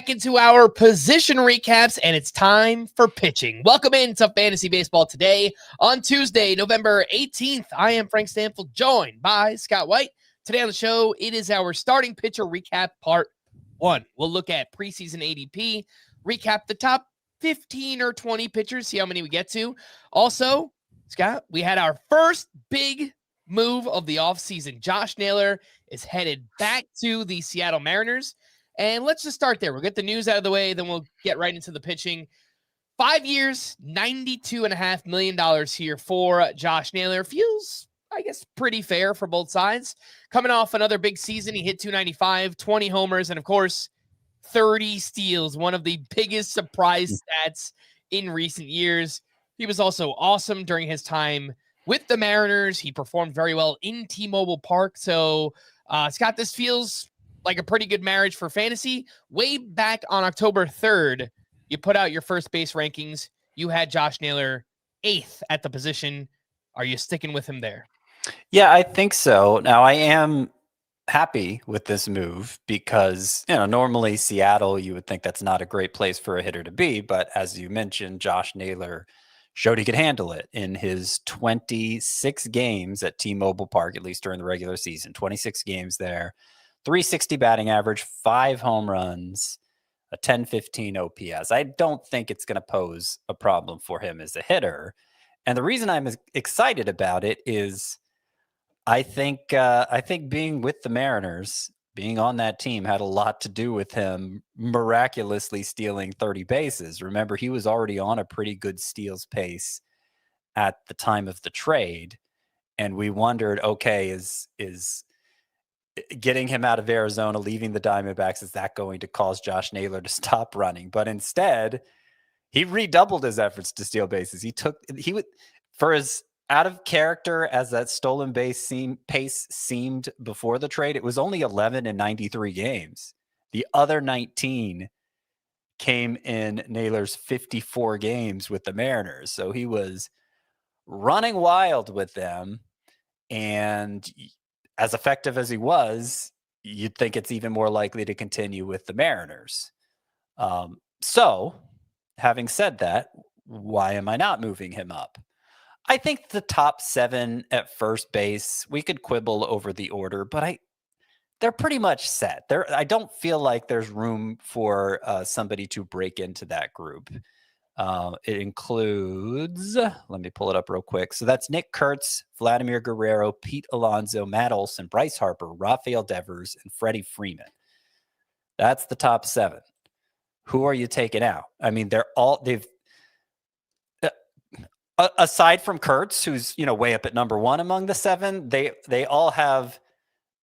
back into our position recaps, and it's time for pitching. Welcome into Fantasy Baseball today on Tuesday, November 18th. I am Frank Stampfl, joined by Scott White. Today on the show, it is our starting pitcher recap part 1. We'll look at preseason ADP, recap the top 15 or 20 pitchers, see how many we get to. Also, Scott, we had our first big move of the offseason. Josh Naylor is headed back to the Seattle Mariners. And let's just start there. We'll get the news out of the way, then we'll get right into the pitching. 5 years, $92.5 million here for Josh Naylor. Feels, I guess, pretty fair for both sides. Coming off another big season, he hit 295, 20 homers, and of course, 30 steals, one of the biggest surprise stats in recent years. He was also awesome during his time with the Mariners. He performed very well in T-Mobile Park. So, Scott, this feels like a pretty good marriage for fantasy. Way back on October 3rd, you put out your first base rankings. You had Josh Naylor 8th at the position. Are you sticking with him there? Yeah, I think so. Now, I am happy with this move because, normally Seattle, you would think that's not a great place for a hitter to be. But as you mentioned, Josh Naylor showed he could handle it in his 26 games at T-Mobile Park, at least during the regular season. 26 games there. 360 batting average, 5 home runs, a 10-15 OPS. I don't think it's going to pose a problem for him as a hitter. And the reason I'm excited about it is I think being with the Mariners, being on that team had a lot to do with him miraculously stealing 30 bases. Remember, he was already on a pretty good steals pace at the time of the trade. And we wondered, okay, is getting him out of Arizona, leaving the Diamondbacks, is that going to cause Josh Naylor to stop running? But instead, he redoubled his efforts to steal bases. For as out of character as that stolen base pace seemed before the trade, it was only 11 in 93 games. The other 19 came in Naylor's 54 games with the Mariners. So he was running wild with them, and as effective as he was, you'd think it's even more likely to continue with the Mariners. So, having said that, why am I not moving him up? I think the top 7 at first base, we could quibble over the order, but they're pretty much set. I don't feel like there's room for somebody to break into that group. It includes, let me pull it up real quick. So that's Nick Kurtz, Vladimir Guerrero, Pete Alonso, Matt Olson, Bryce Harper, Rafael Devers, and Freddie Freeman. That's the top 7. Who are you taking out? I mean, aside from Kurtz, who's, way up at number 1 among the 7, they all have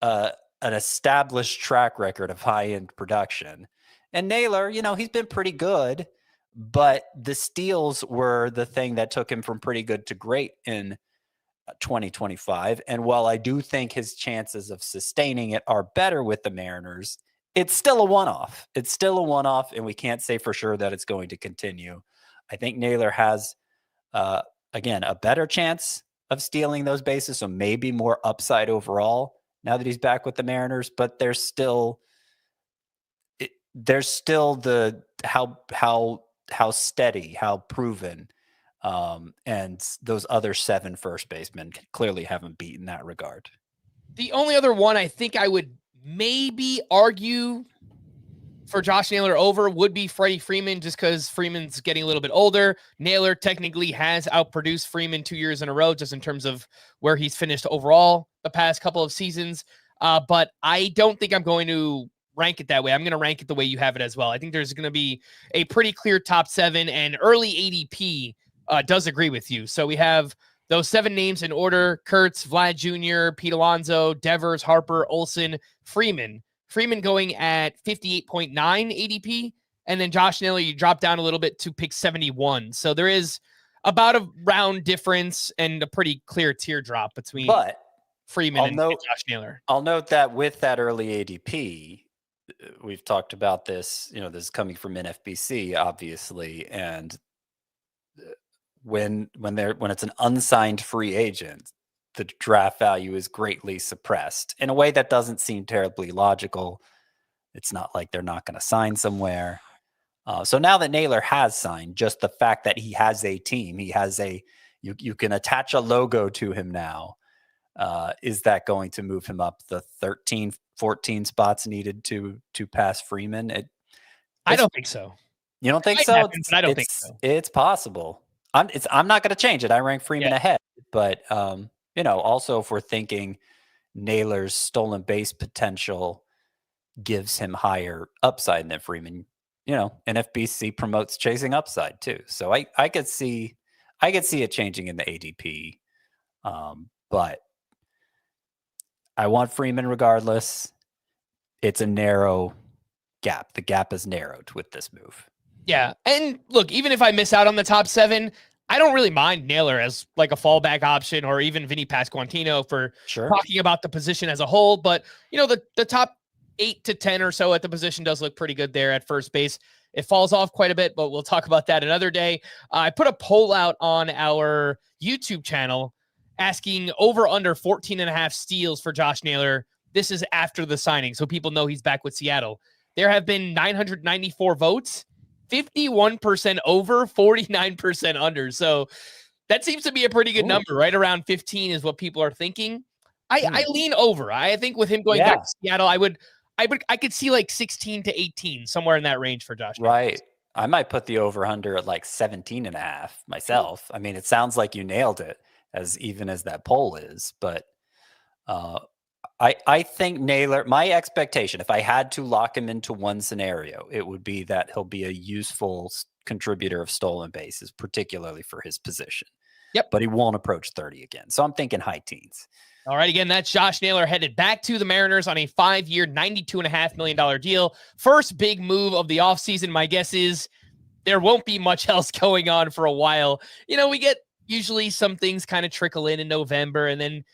an established track record of high-end production. And Naylor, he's been pretty good, but the steals were the thing that took him from pretty good to great in 2025. And while I do think his chances of sustaining it are better with the Mariners, it's still a one-off. It's still a one-off, and we can't say for sure that it's going to continue. I think Naylor has, again, a better chance of stealing those bases, so maybe more upside overall now that he's back with the Mariners, but there's still the how steady, how proven, and those other 7 first basemen clearly haven't beaten that regard. The only other one I think I would maybe argue for Josh Naylor over would be Freddie Freeman, just because Freeman's getting a little bit older. Naylor technically has outproduced Freeman 2 years in a row, just in terms of where he's finished overall the past couple of seasons. But I don't think I'm going to rank it that way. I'm going to rank it the way you have it as well. I think there's going to be a pretty clear top 7, and early ADP does agree with you. So we have those 7 names in order: Kurtz, Vlad Jr., Pete Alonso, Devers, Harper, Olson, Freeman. Freeman going at 58.9 ADP, and then Josh Naylor, you drop down a little bit to pick 71. So there is about a round difference and a pretty clear teardrop between Freeman and Josh Naylor. I'll note that with that early ADP, we've talked about this, this is coming from NFBC, obviously, and when it's an unsigned free agent, the draft value is greatly suppressed in a way that doesn't seem terribly logical. It's not like they're not going to sign somewhere. So now that Naylor has signed, just the fact that he has a team, you can attach a logo to him now. Is that going to move him up the 13, 14 spots needed to pass Freeman? I don't think so. You don't think It so? might happen, but I don't think so. It's possible. I'm not going to change it. I rank Freeman ahead, but also if we're thinking Naylor's stolen base potential gives him higher upside than Freeman, NFBC promotes chasing upside too. So I could see it changing in the ADP, but I want Freeman regardless. It's a narrow gap. The gap is narrowed with this move. Yeah. And look, even if I miss out on the top 7, I don't really mind Naylor as like a fallback option, or even Vinny Pasquantino for talking about the position as a whole. But, the top 8 to 10 or so at the position does look pretty good there at first base. It falls off quite a bit, but we'll talk about that another day. I put a poll out on our YouTube channel asking over under 14.5 steals for Josh Naylor. This is after the signing, so people know he's back with Seattle. There have been 994 votes, 51% over, 49% under. So that seems to be a pretty good number. Right around 15 is what people are thinking. I lean over. I think with him going back to Seattle, I could see like 16 to 18, somewhere in that range for Josh Naylor. Right. I might put the over under at like 17.5 myself. I mean, it sounds like you nailed it, as even as that poll is, but I think Naylor, my expectation, if I had to lock him into one scenario, it would be that he'll be a useful contributor of stolen bases, particularly for his position. Yep. But he won't approach 30 again. So I'm thinking high teens. All right, again, that's Josh Naylor headed back to the Mariners on a 5-year, $92.5 million deal. First big move of the offseason. My guess is there won't be much else going on for a while. We get usually some things kind of trickle in November, and then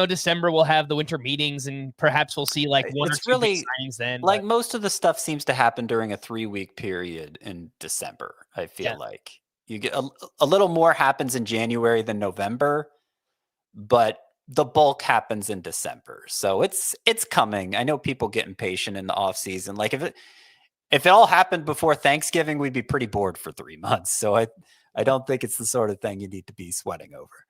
December we'll have the winter meetings, and perhaps we'll see like one or two big signings then. Like most of the stuff seems to happen during a 3-week period in December. I feel like you get a little more happens in January than November, but the bulk happens in December. So it's coming. I know people get impatient in the off season. Like if it all happened before Thanksgiving, we'd be pretty bored for 3 months. So I don't think it's the sort of thing you need to be sweating over.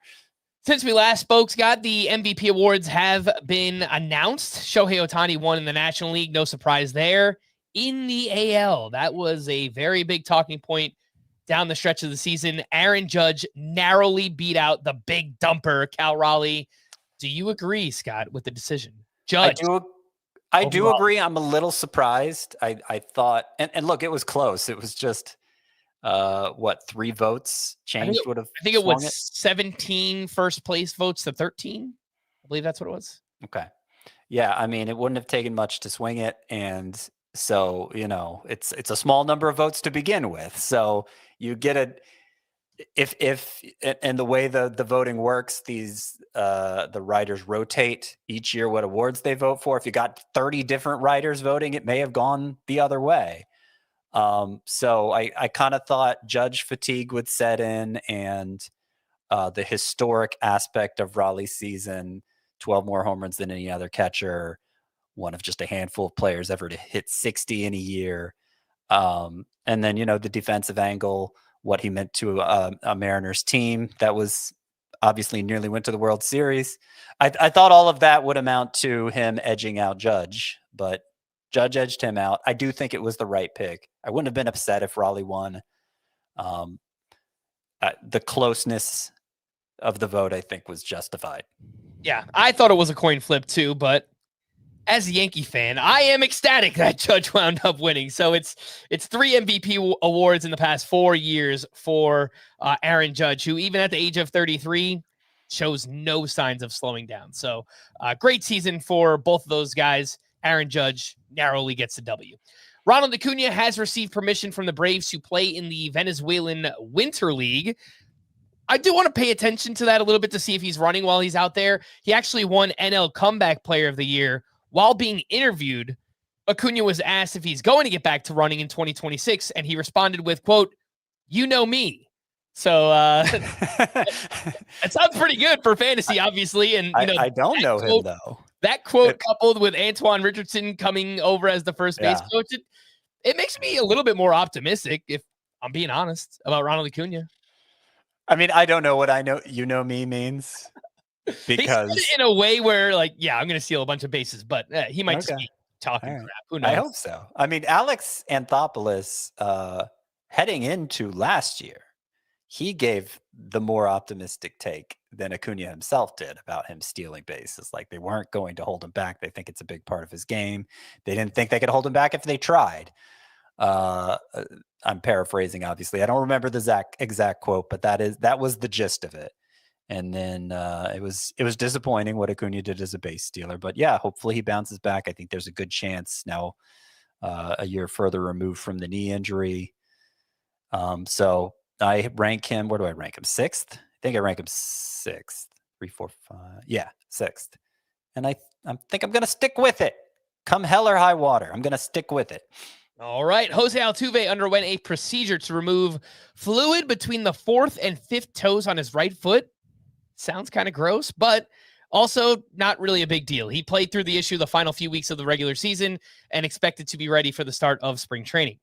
Since we last spoke, Scott, the MVP awards have been announced. Shohei Ohtani won in the National League. No surprise there. In the AL, that was a very big talking point down the stretch of the season. Aaron Judge narrowly beat out the big dumper, Cal Raleigh. Do you agree, Scott, with the decision? Judge. I do agree. I'm a little surprised. I thought, and look, it was close. It was just 3 votes changed would have. I think it was 17 first place votes to 13. I believe that's what it was. Okay. Yeah, I mean, it wouldn't have taken much to swing it, and so it's a small number of votes to begin with. So you get it. If and the way the voting works, the writers rotate each year what awards they vote for. If you got 30 different writers voting, it may have gone the other way. So I kind of thought Judge fatigue would set in, and the historic aspect of Raleigh's season, 12 more home runs than any other catcher, one of just a handful of players ever to hit 60 in a year. And then, the defensive angle, what he meant to a Mariners team that was obviously nearly went to the World Series. I thought all of that would amount to him edging out Judge, but Judge edged him out. I do think it was the right pick. I wouldn't have been upset if Raleigh won. The closeness of the vote, I think, was justified. Yeah, I thought it was a coin flip too, but as a Yankee fan, I am ecstatic that Judge wound up winning. So it's 3 MVP awards in the past 4 years for Aaron Judge, who even at the age of 33 shows no signs of slowing down. So great season for both of those guys. Aaron Judge narrowly gets the W. Ronald Acuna has received permission from the Braves to play in the Venezuelan Winter League. I do want to pay attention to that a little bit to see if he's running while he's out there. He actually won NL Comeback Player of the Year. While being interviewed, Acuna was asked if he's going to get back to running in 2026, and he responded with, quote, "You know me." So it sounds pretty good for fantasy, obviously. And I don't know him though. That quote coupled with Antoine Richardson coming over as the first base coach, it makes me a little bit more optimistic, if I'm being honest, about Ronald Acuna. I mean, I don't know what me means. Because he said it in a way where, like, yeah, I'm going to steal a bunch of bases, but he might just be talking crap. Who knows? I hope so. I mean, Alex Anthopoulos, heading into last year, he gave the more optimistic take than Acuna himself did about him stealing bases. Like, they weren't going to hold him back. They think it's a big part of his game. They didn't think they could hold him back if they tried. I'm paraphrasing, obviously. I don't remember the exact quote, but that was the gist of it. And then it was disappointing what Acuna did as a base stealer. But yeah, hopefully he bounces back. I think there's a good chance now, a year further removed from the knee injury. So I rank him. Where do I rank him? 6th? I think I rank him 6th. 3, 4, 5. Yeah, 6th. And I think I'm going to stick with it. Come hell or high water, I'm going to stick with it. All right. Jose Altuve underwent a procedure to remove fluid between the 4th and 5th toes on his right foot. Sounds kind of gross, but also not really a big deal. He played through the issue the final few weeks of the regular season and expected to be ready for the start of spring training.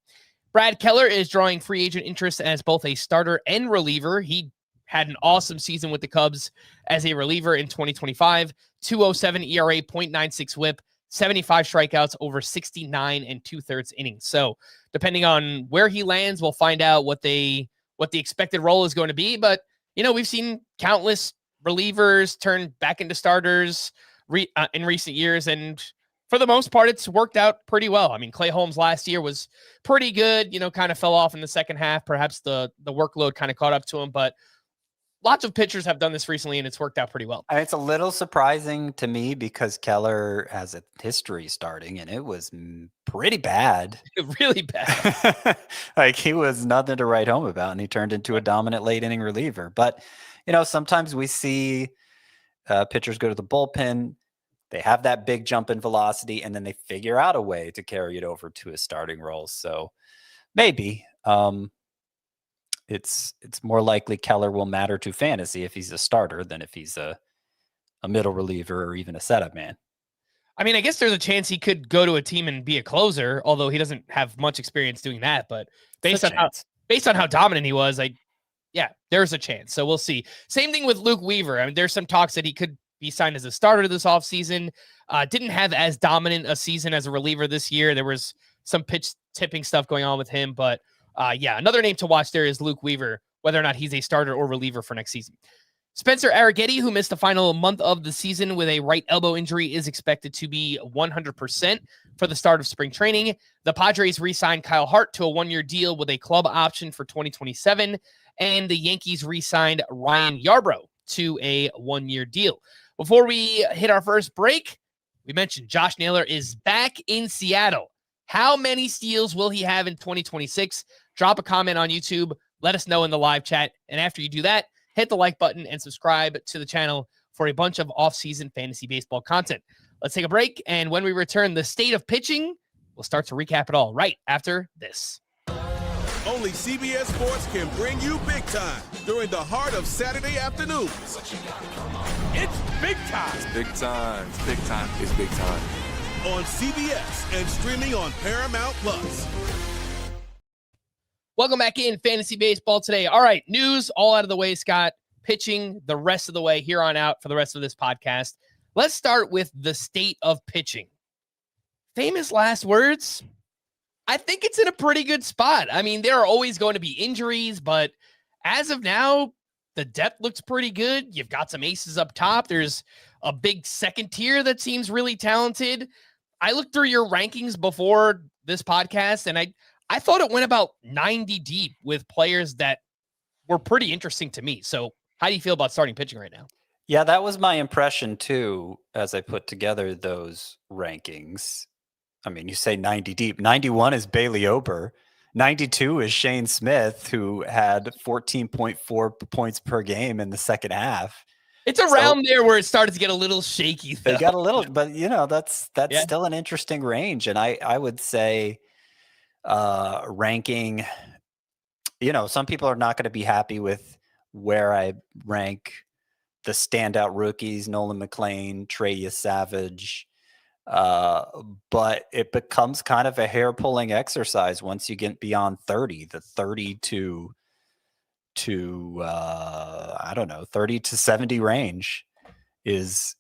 Brad Keller is drawing free agent interest as both a starter and reliever. He had an awesome season with the Cubs as a reliever in 2025, 2.07 ERA, 0.96 whip, 75 strikeouts over 69 and 2/3 innings. So depending on where he lands, we'll find out what the expected role is going to be. But, we've seen countless relievers turn back into starters in recent years. And for the most part, it's worked out pretty well. I mean, Clay Holmes last year was pretty good, kind of fell off in the second half. Perhaps the workload kind of caught up to him, but lots of pitchers have done this recently and it's worked out pretty well. It's a little surprising to me because Keller has a history starting and it was pretty bad. Really bad. Like, he was nothing to write home about and he turned into a dominant late inning reliever. But, sometimes we see pitchers go to the bullpen. They have that big jump in velocity and then they figure out a way to carry it over to a starting role. So maybe it's more likely Keller will matter to fantasy if he's a starter than if he's a middle reliever or even a setup man. I mean, I guess there's a chance he could go to a team and be a closer, although he doesn't have much experience doing that. But based on how dominant he was, there's a chance. So we'll see. Same thing with Luke Weaver. I mean, there's some talks that he could be signed as a starter this offseason. Didn't have as dominant a season as a reliever this year. There was some pitch tipping stuff going on with him, but another name to watch there is Luke Weaver, whether or not he's a starter or reliever for next season. Spencer Arrighetti, who missed the final month of the season with a right elbow injury, is expected to be 100% for the start of spring training. The Padres re-signed Kyle Hart to a 1-year deal with a club option for 2027, and the Yankees re-signed Ryan Yarbrough to a 1-year deal. Before we hit our first break, we mentioned Josh Naylor is back in Seattle. How many steals will he have in 2026? Drop a comment on YouTube. Let us know in the live chat. And after you do that, hit the like button and subscribe to the channel for a bunch of off-season fantasy baseball content. Let's take a break. And when we return, the state of pitching, we'll start to recap it all right after this. Only CBS Sports can bring you big time during the heart of Saturday afternoons. It's big time. It's big time. It's big time. It's big time. On CBS and streaming on Paramount Plus. Welcome back in Fantasy Baseball today. All right, news all out of the way, Scott. Pitching the rest of the way here on out for the rest of this podcast. Let's start with the state of pitching. Famous last words. I think it's in a pretty good spot. I mean, there are always going to be injuries, but as of now, the depth looks pretty good. You've got some aces up top. There's a big second tier that seems really talented. I looked through your rankings before this podcast, and I thought it went about 90 deep with players that were pretty interesting to me. So how do you feel about starting pitching right now? Yeah, that was my impression too, as I put together those rankings. I mean, you say 90 deep. 91 is Bailey Ober. 92 is Shane Smith, who had 14.4 points per game in the second half. It's around there where it started to get a little shaky, though. They got a little, but that's still an interesting range. And I would say ranking, some people are not going to be happy with where I rank the standout rookies, Nolan McLean, Trey Savage. But it becomes kind of a hair-pulling exercise once you get beyond 30. The 30 to I don't know, 30 to 70 range is,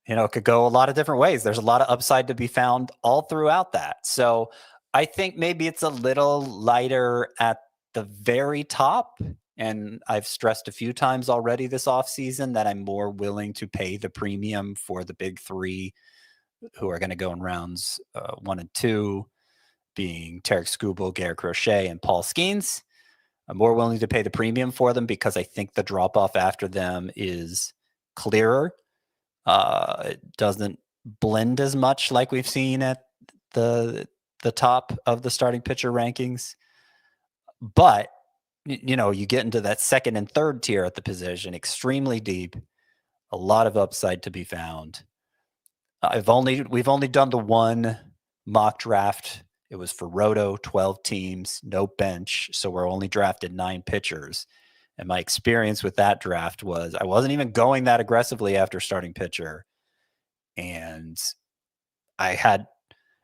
it could go a lot of different ways. There's a lot of upside to be found all throughout that. So I think maybe it's a little lighter at the very top. And I've stressed a few times already this offseason that I'm more willing to pay the premium for the big three who are going to go in rounds 1 and 2, being Tarek Skubal, Garrett Crochet, and Paul Skenes. I'm more willing to pay the premium for them because I think the drop-off after them is clearer. It doesn't blend as much like we've seen at the top of the starting pitcher rankings. But, you get into that second and third tier at the position, extremely deep, a lot of upside to be found. We've only done the one mock draft. It was for Roto, 12 teams, no bench. So we're only drafted 9 pitchers. And my experience with that draft was I wasn't even going that aggressively after starting pitcher. And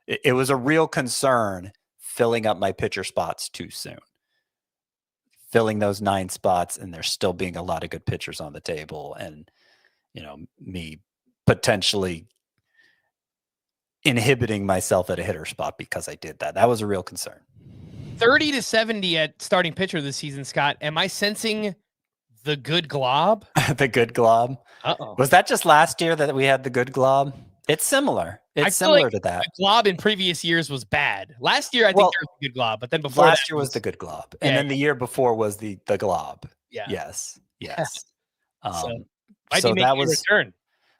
it was a real concern filling up my pitcher spots too soon. Filling those 9 spots and there still being a lot of good pitchers on the table. And, me potentially inhibiting myself at a hitter spot because I did that. That was a real concern. 30 to 70 at starting pitcher this season, Scott. Am I sensing the good glob? The good glob? Uh-oh. Was that just last year that we had the good glob? It's similar. It's similar to that. The glob in previous years was bad. Last year, I think there was a good glob, but then before last year was the good glob. And then the year before was the glob. Yeah. Yes. So might be making a return.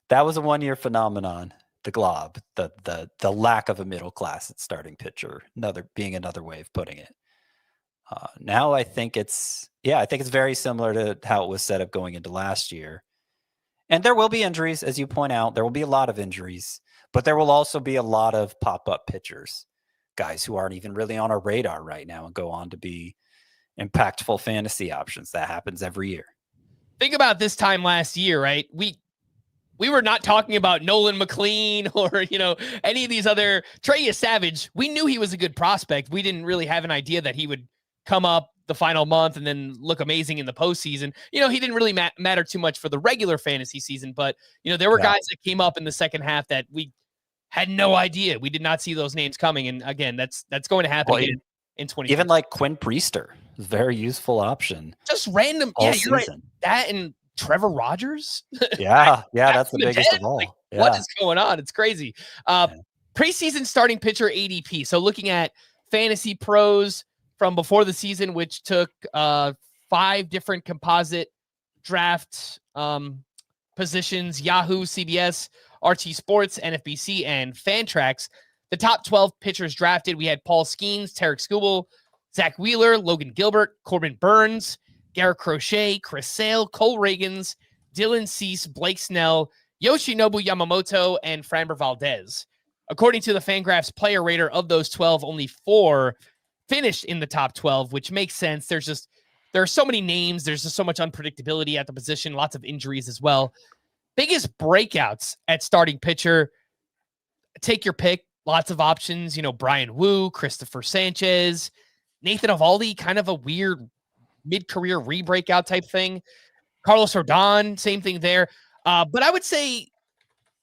That was a 1-year phenomenon. The glob, the lack of a middle class at starting pitcher, another way of putting it. Now I think it's very similar to how it was set up going into last year. And there will be injuries, as you point out. There will be a lot of injuries, but there will also be a lot of pop-up pitchers, guys who aren't even really on our radar right now and go on to be impactful fantasy options. That happens every year. Think about this time last year, right? We were not talking about Nolan McLean or, any of these other Trey Savage. We knew he was a good prospect. We didn't really have an idea that he would come up the final month and then look amazing in the postseason. He didn't really matter too much for the regular fantasy season, but there were guys that came up in the second half that we had no idea. We did not see those names coming. And again, that's going to happen again in 2020. Even like Quinn Priester, very useful option. Just random. All You're season. right. That and Trevor Rogers. Yeah, that's the biggest of all. Like, what is going on? It's crazy. Preseason starting pitcher ADP. So looking at Fantasy Pros from before the season, which took 5 different composite draft positions: Yahoo, CBS, RT Sports, NFBC, and Fantrax. The top 12 pitchers drafted, we had Paul Skenes, Tarek Skubal, Zach Wheeler, Logan Gilbert, Corbin Burns, Garrett Crochet, Chris Sale, Cole Reagans, Dylan Cease, Blake Snell, Yoshinobu Yamamoto, and Framber Valdez. According to the Fangraphs player rater, of those 12, only 4 finished in the top 12, which makes sense. There are so many names. There's just so much unpredictability at the position, lots of injuries as well. Biggest breakouts at starting pitcher, take your pick. Lots of options, Brian Wu, Cristopher Sanchez, Nathan Eovaldi, kind of a weird mid-career re-breakout type thing. Carlos Rodon, same thing there. But I would say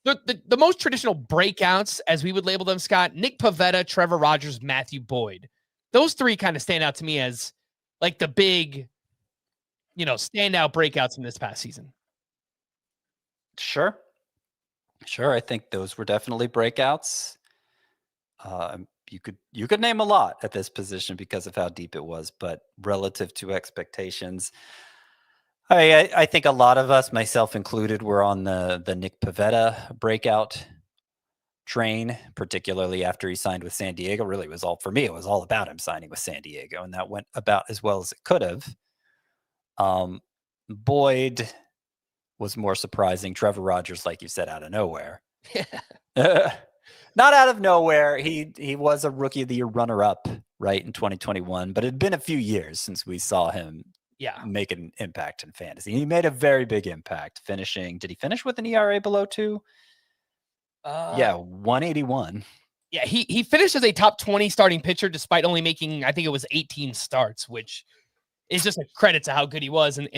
the most traditional breakouts, as we would label them, Scott, Nick Pivetta, Trevor Rogers, Matthew Boyd. Those 3 kind of stand out to me as like the big, standout breakouts from this past season. Sure. I think those were definitely breakouts. You could name a lot at this position because of how deep it was, but relative to expectations, I think a lot of us, myself included, were on the Nick Pivetta breakout train, particularly after he signed with San Diego. Really, it was all about him signing with San Diego, and that went about as well as it could have. Boyd was more surprising. Trevor Rogers, like you said, out of nowhere. Not out of nowhere. He was a Rookie of the Year runner-up, right, in 2021, but it had been a few years since we saw him make an impact in fantasy. He made a very big impact finishing. Did he finish with an ERA below 2? 181. Yeah, he finished as a top 20 starting pitcher despite only making, I think it was 18 starts, which is just a credit to how good he was in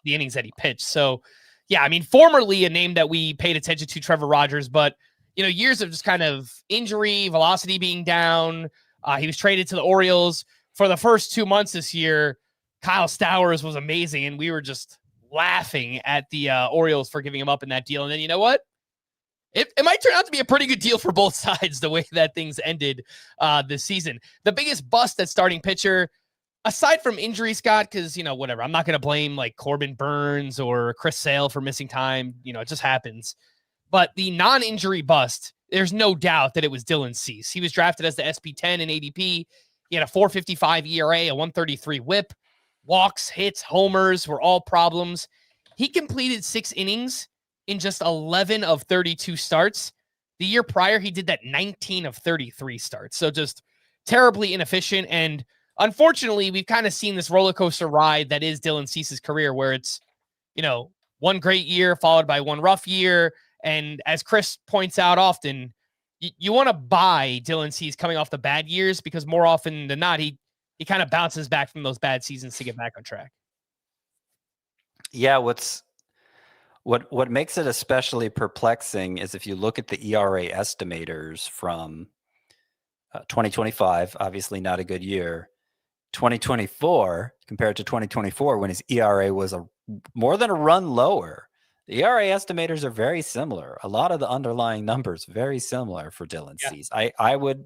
the innings that he pitched. So, yeah, I mean, formerly a name that we paid attention to, Trevor Rogers, but, years of just kind of injury, velocity being down. He was traded to the Orioles. For the first 2 months this year, Kyle Stowers was amazing, and we were just laughing at the Orioles for giving him up in that deal. And then you know what? It might turn out to be a pretty good deal for both sides, the way that things ended this season. The biggest bust at starting pitcher, aside from injury, Scott, because, whatever. I'm not going to blame like Corbin Burns or Chris Sale for missing time. It just happens. But the non-injury bust, there's no doubt that it was Dylan Cease. He was drafted as the SP10 in ADP. He had a 4.55 ERA, a 1.33 WHIP. Walks, hits, homers were all problems. He completed 6 innings in just 11 of 32 starts. The year prior, he did that 19 of 33 starts. So just terribly inefficient. And unfortunately, we've kind of seen this roller coaster ride that is Dylan Cease's career, where it's, one great year followed by one rough year. And as Chris points out often, you want to buy Dylan Cease coming off the bad years, because more often than not, he kind of bounces back from those bad seasons to get back on track. Yeah, what makes it especially perplexing is if you look at the ERA estimators from 2025, obviously not a good year. 2024 compared to 2024, when his ERA was more than a run lower. The ERA estimators are very similar. A lot of the underlying numbers very similar for Dylan Cease. I would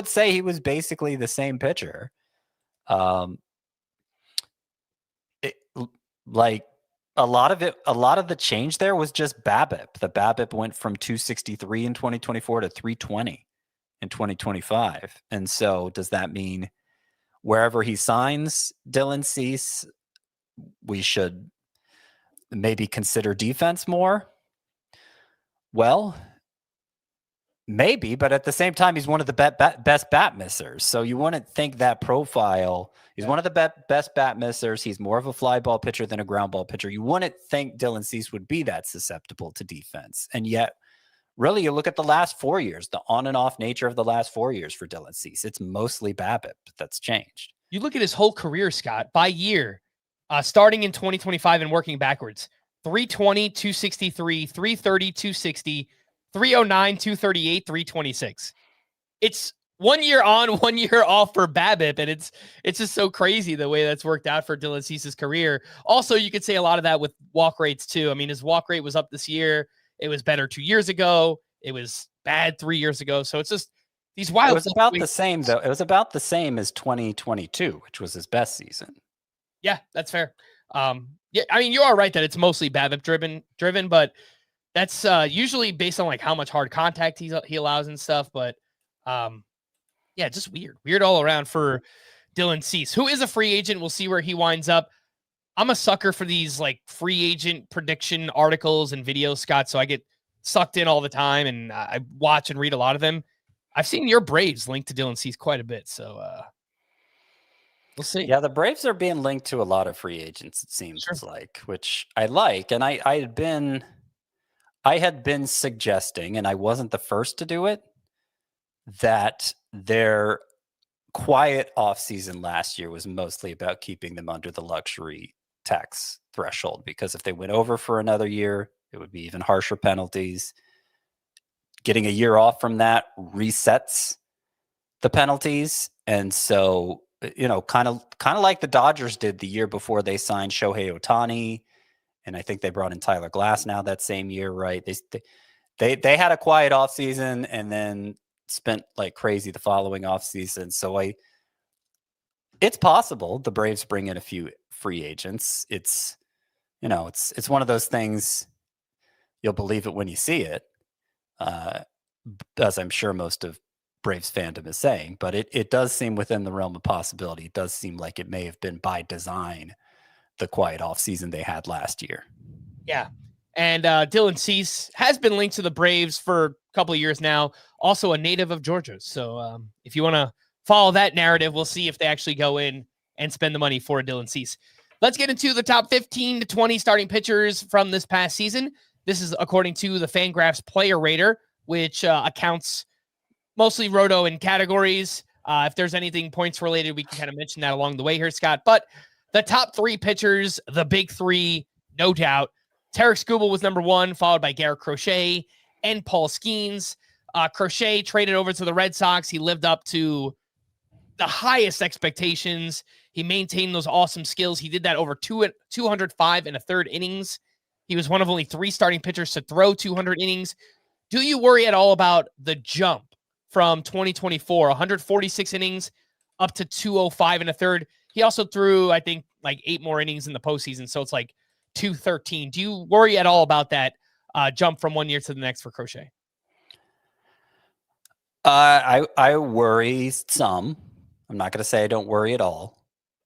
say he was basically the same pitcher. A lot of the change there was just BABIP. The BABIP went from 263 in 2024 to 320 in 2025. And so does that mean wherever he signs Dylan Cease, we should maybe consider defense more? Well, maybe, but at the same time, he's one of the best bat missers. So you wouldn't think that profile. He's one of the best bat missers. He's more of a fly ball pitcher than a ground ball pitcher. You wouldn't think Dylan Cease would be that susceptible to defense. And yet, really, you look at the last 4 years, the on and off nature of the last 4 years for Dylan Cease. It's mostly BABIP that's changed. You look at his whole career, Scott, by year, starting in 2025 and working backwards: 320, 263, 330, 260, 309, 238, 326. It's 1 year on, 1 year off for BABIP, and it's just so crazy the way that's worked out for Dylan Cease's career. Also, you could say a lot of that with walk rates too. I mean, his walk rate was up this year. It was better 2 years ago. It was bad 3 years ago. So it's just these wild. It was about the same though. It was about the same as 2022, which was his best season. Yeah, that's fair. Yeah, I mean, you are right that it's mostly BABIP driven, but that's usually based on like how much hard contact he allows and stuff. But yeah, just weird all around for Dylan Cease, who is a free agent. We'll see where he winds up. I'm a sucker for these like free agent prediction articles and videos, Scott. So I get sucked in all the time, and I watch and read a lot of them. I've seen your Braves linked to Dylan Cease quite a bit, so we'll see. Yeah, the Braves are being linked to a lot of free agents, it seems like, which I like. And I had been suggesting, and I wasn't the first to do it, that their quiet offseason last year was mostly about keeping them under the luxury tax threshold, because if they went over for another year, it would be even harsher penalties. Getting a year off from that resets the penalties. And so, kind of like the Dodgers did the year before they signed Shohei Ohtani. And I think they brought in Tyler Glass now that same year, right? They had a quiet offseason and then spent like crazy the following offseason. So it's possible the Braves bring in a few free agents. It's one of those things, you'll believe it when you see it, as I'm sure most of Braves fandom is saying, but it does seem within the realm of possibility. It does seem like it may have been by design, the quiet offseason they had last year. Yeah. And Dylan Cease has been linked to the Braves for a couple of years now, also a native of Georgia. So if you want to follow that narrative, we'll see if they actually go in and spend the money for Dylan Cease. Let's get into the top 15 to 20 starting pitchers from this past season. This is according to the Fangraphs Player Rater, which accounts mostly roto in categories. If there's anything points related, we can kind of mention that along the way here, Scott. But the top 3 pitchers, the big 3, no doubt. Tarek Skubal was number 1, followed by Garrett Crochet and Paul Skenes. Crochet traded over to the Red Sox. He lived up to the highest expectations. He maintained those awesome skills. He did that over 205 and a third innings. He was one of only 3 starting pitchers to throw 200 innings. Do you worry at all about the jump from 2024, 146 innings up to 205 and a third? He also threw, I think, like 8 more innings in the postseason. So it's like 213. Do you worry at all about that jump from one year to the next for Crochet? I worry some. I'm not going to say I don't worry at all.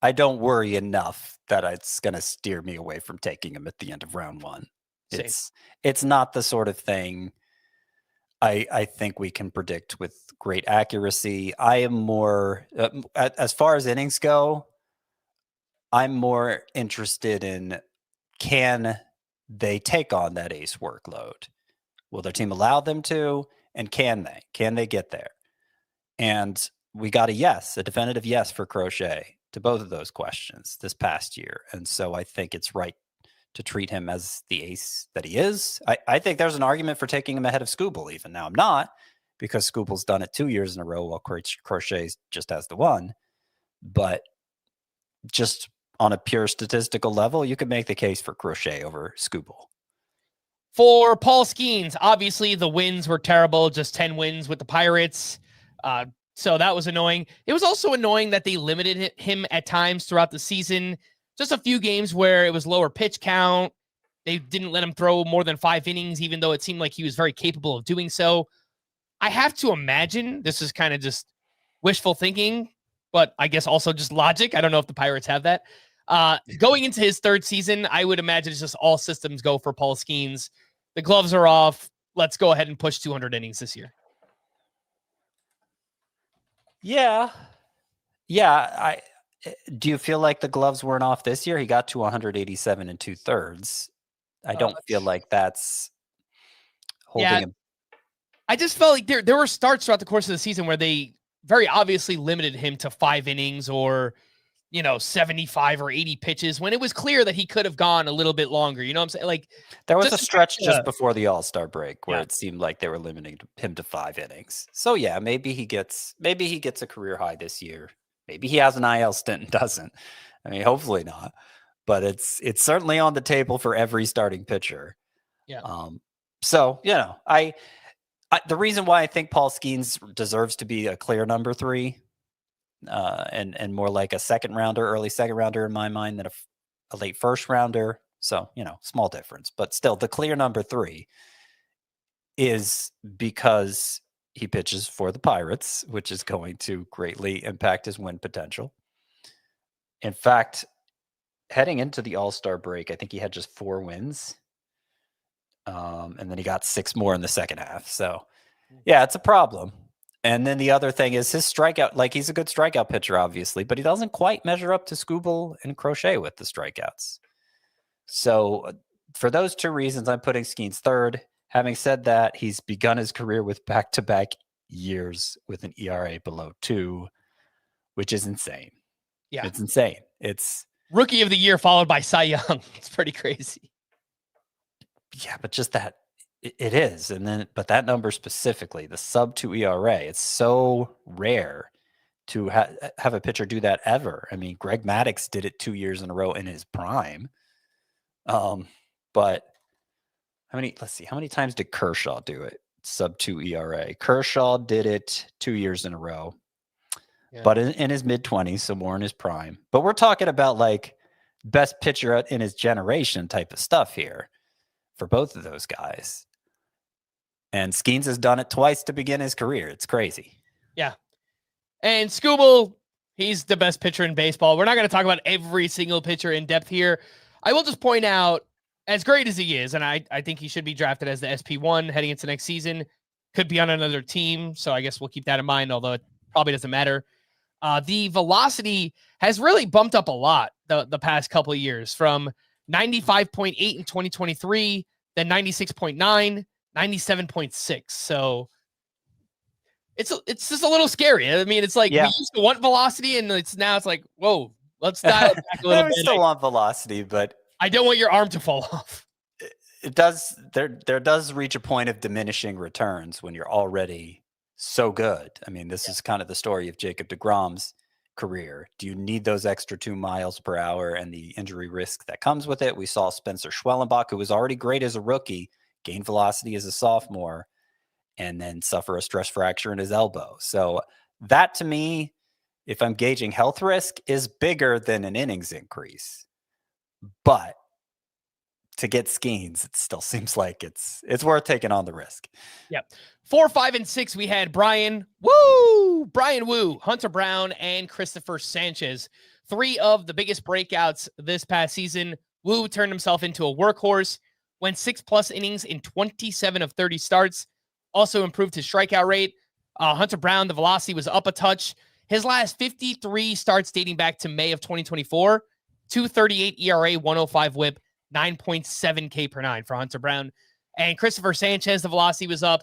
I don't worry enough that it's going to steer me away from taking him at the end of round 1. It's not the sort of thing I think we can predict with great accuracy. I am more, as far as innings go, I'm more interested in, can they take on that ace workload? Will their team allow them to? And can they? Can they get there? And we got a definitive yes for Crochet to both of those questions this past year. And so I think it's right to treat him as the ace that he is. I think there's an argument for taking him ahead of Skubal even. Now I'm not, because Skubal's done it 2 years in a row while Crochet just has the 1. But just on a pure statistical level, you could make the case for Crochet over Skubal. For Paul Skenes, obviously the wins were terrible, just 10 wins with the Pirates. So that was annoying. It was also annoying that they limited him at times throughout the season. Just a few games where it was lower pitch count. They didn't let him throw more than 5 innings, even though it seemed like he was very capable of doing so. I have to imagine this is kind of just wishful thinking, but I guess also just logic. I don't know if the Pirates have that. Going into his 3rd season, I would imagine it's just all systems go for Paul Skenes. The gloves are off. Let's go ahead and push 200 innings this year. Yeah. Do you feel like the gloves weren't off this year? He got to 187 and 2/3. I don't feel like that's holding him. I just felt like there were starts throughout the course of the season where they very obviously limited him to 5 innings or 75 or 80 pitches when it was clear that he could have gone a little bit longer. You know what I'm saying? Like, there was a stretch just before the All-Star break where it seemed like they were limiting him to 5 innings. So yeah, maybe he gets a career high this year. Maybe he has an IL stint and doesn't. I mean, hopefully not. But it's certainly on the table for every starting pitcher. Yeah. So I the reason why I think Paul Skenes deserves to be a clear number 3. And more like a early second rounder in my mind than a late first rounder. So, small difference, but still the clear number 3 is because he pitches for the Pirates, which is going to greatly impact his win potential. In fact, heading into the All-Star break, I think he had just 4 wins. And then he got 6 more in the second half. So yeah, it's a problem. And then the other thing is his strikeout. Like, he's a good strikeout pitcher, obviously, but he doesn't quite measure up to Skubal and Crochet with the strikeouts. So for those 2 reasons, I'm putting Skenes 3rd. Having said that, he's begun his career with back-to-back years with an ERA below 2, which is insane. Yeah. It's insane. It's Rookie of the Year followed by Cy Young. It's pretty crazy. Yeah, but just that. It is. But that number specifically, the sub 2 ERA, it's so rare to have a pitcher do that ever. I mean, Greg Maddux did it 2 years in a row in his prime. But how many times did Kershaw do it? Sub 2 ERA. Kershaw did it 2 years in a row, but in his mid-20s, so more in his prime. But we're talking about like best pitcher in his generation type of stuff here for both of those guys. And Skenes has done it twice to begin his career. It's crazy. Yeah. And Skubal, he's the best pitcher in baseball. We're not going to talk about every single pitcher in depth here. I will just point out, as great as he is, and I think he should be drafted as the SP1 heading into next season, could be on another team. So I guess we'll keep that in mind, although it probably doesn't matter. The velocity has really bumped up a lot the past couple of years, from 95.8 in 2023, then 96.9, 97.6. So it's just a little scary. I mean, it's like we used to want velocity, and it's like, whoa, let's dial it back a little bit. We still want velocity, but I don't want your arm to fall off. It does. There does reach a point of diminishing returns when you're already so good. I mean, this is kind of the story of Jacob deGrom's career. Do you need those extra 2 miles per hour and the injury risk that comes with it? We saw Spencer Schwellenbach, who was already great as a rookie, gain velocity as a sophomore, and then suffer a stress fracture in his elbow. So that, to me, if I'm gauging health risk, is bigger than an innings increase. But to get Skenes, it still seems like it's worth taking on the risk. Yep. 4, 5, and 6, we had Brian Wu, Hunter Brown, and Cristopher Sanchez. 3 of the biggest breakouts this past season. Wu turned himself into a workhorse, went 6+ innings in 27 of 30 starts, also improved his strikeout rate. Hunter Brown, the velocity was up a touch. His last 53 starts dating back to May of 2024, 2.38 ERA, 105 whip, 9.7 K per 9 for Hunter Brown. And Cristopher Sanchez, the velocity was up.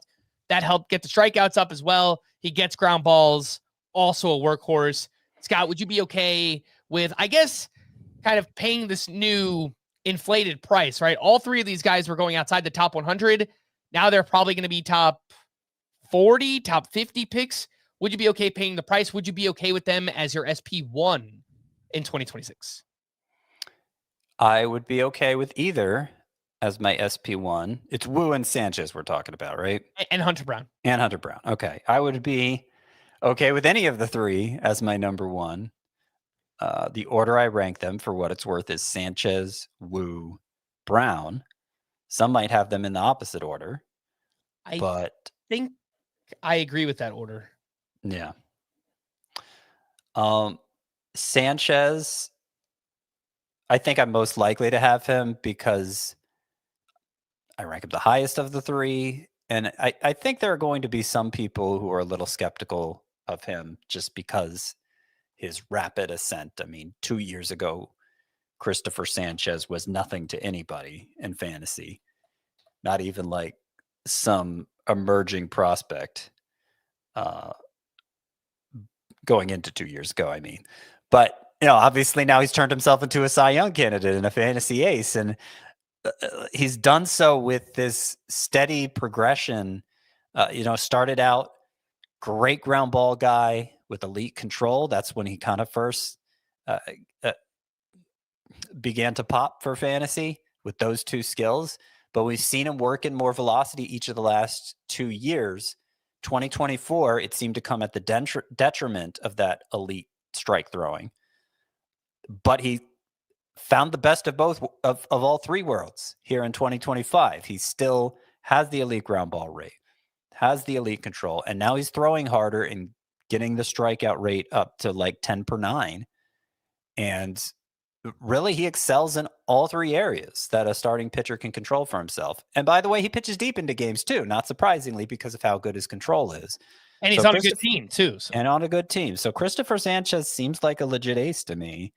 That helped get the strikeouts up as well. He gets ground balls, also a workhorse. Scott, would you be okay with, I guess, kind of paying this new inflated price, right? All 3 of these guys were going outside the top 100. Now they're probably going to be top 40, top 50 picks. Would you be okay paying the price? Would you be okay with them as your SP1 in 2026? I would be okay with either as my SP1. It's Wu and Sanchez we're talking about, right? And Hunter Brown. And Hunter Brown. Okay. I would be okay with any of the 3 as my number 1. The order I rank them, for what it's worth, is Sanchez, Wu, Brown. Some might have them in the opposite order. I think I agree with that order. Yeah. Sanchez, I think I'm most likely to have him because I rank him the highest of the 3. And I think there are going to be some people who are a little skeptical of him just because his rapid ascent. I mean, 2 years ago, Cristopher Sanchez was nothing to anybody in fantasy, not even like some emerging prospect going into 2 years ago, I mean. But, obviously now he's turned himself into a Cy Young candidate and a fantasy ace. And he's done so with this steady progression. Started out great ground ball guy with elite control. That's when he kind of first began to pop for fantasy with those 2 skills. But we've seen him work in more velocity each of the last 2 years. 2024, it seemed to come at the detriment of that elite strike throwing. But he found the best of both of all 3 worlds here in 2025. He still has the elite ground ball rate, has the elite control, and now he's throwing harder and getting the strikeout rate up to like 10 per 9. And really, he excels in all 3 areas that a starting pitcher can control for himself. And by the way, he pitches deep into games too, not surprisingly, because of how good his control is. And he's on a good team too. So. And on a good team. So Cristopher Sanchez seems like a legit ace to me.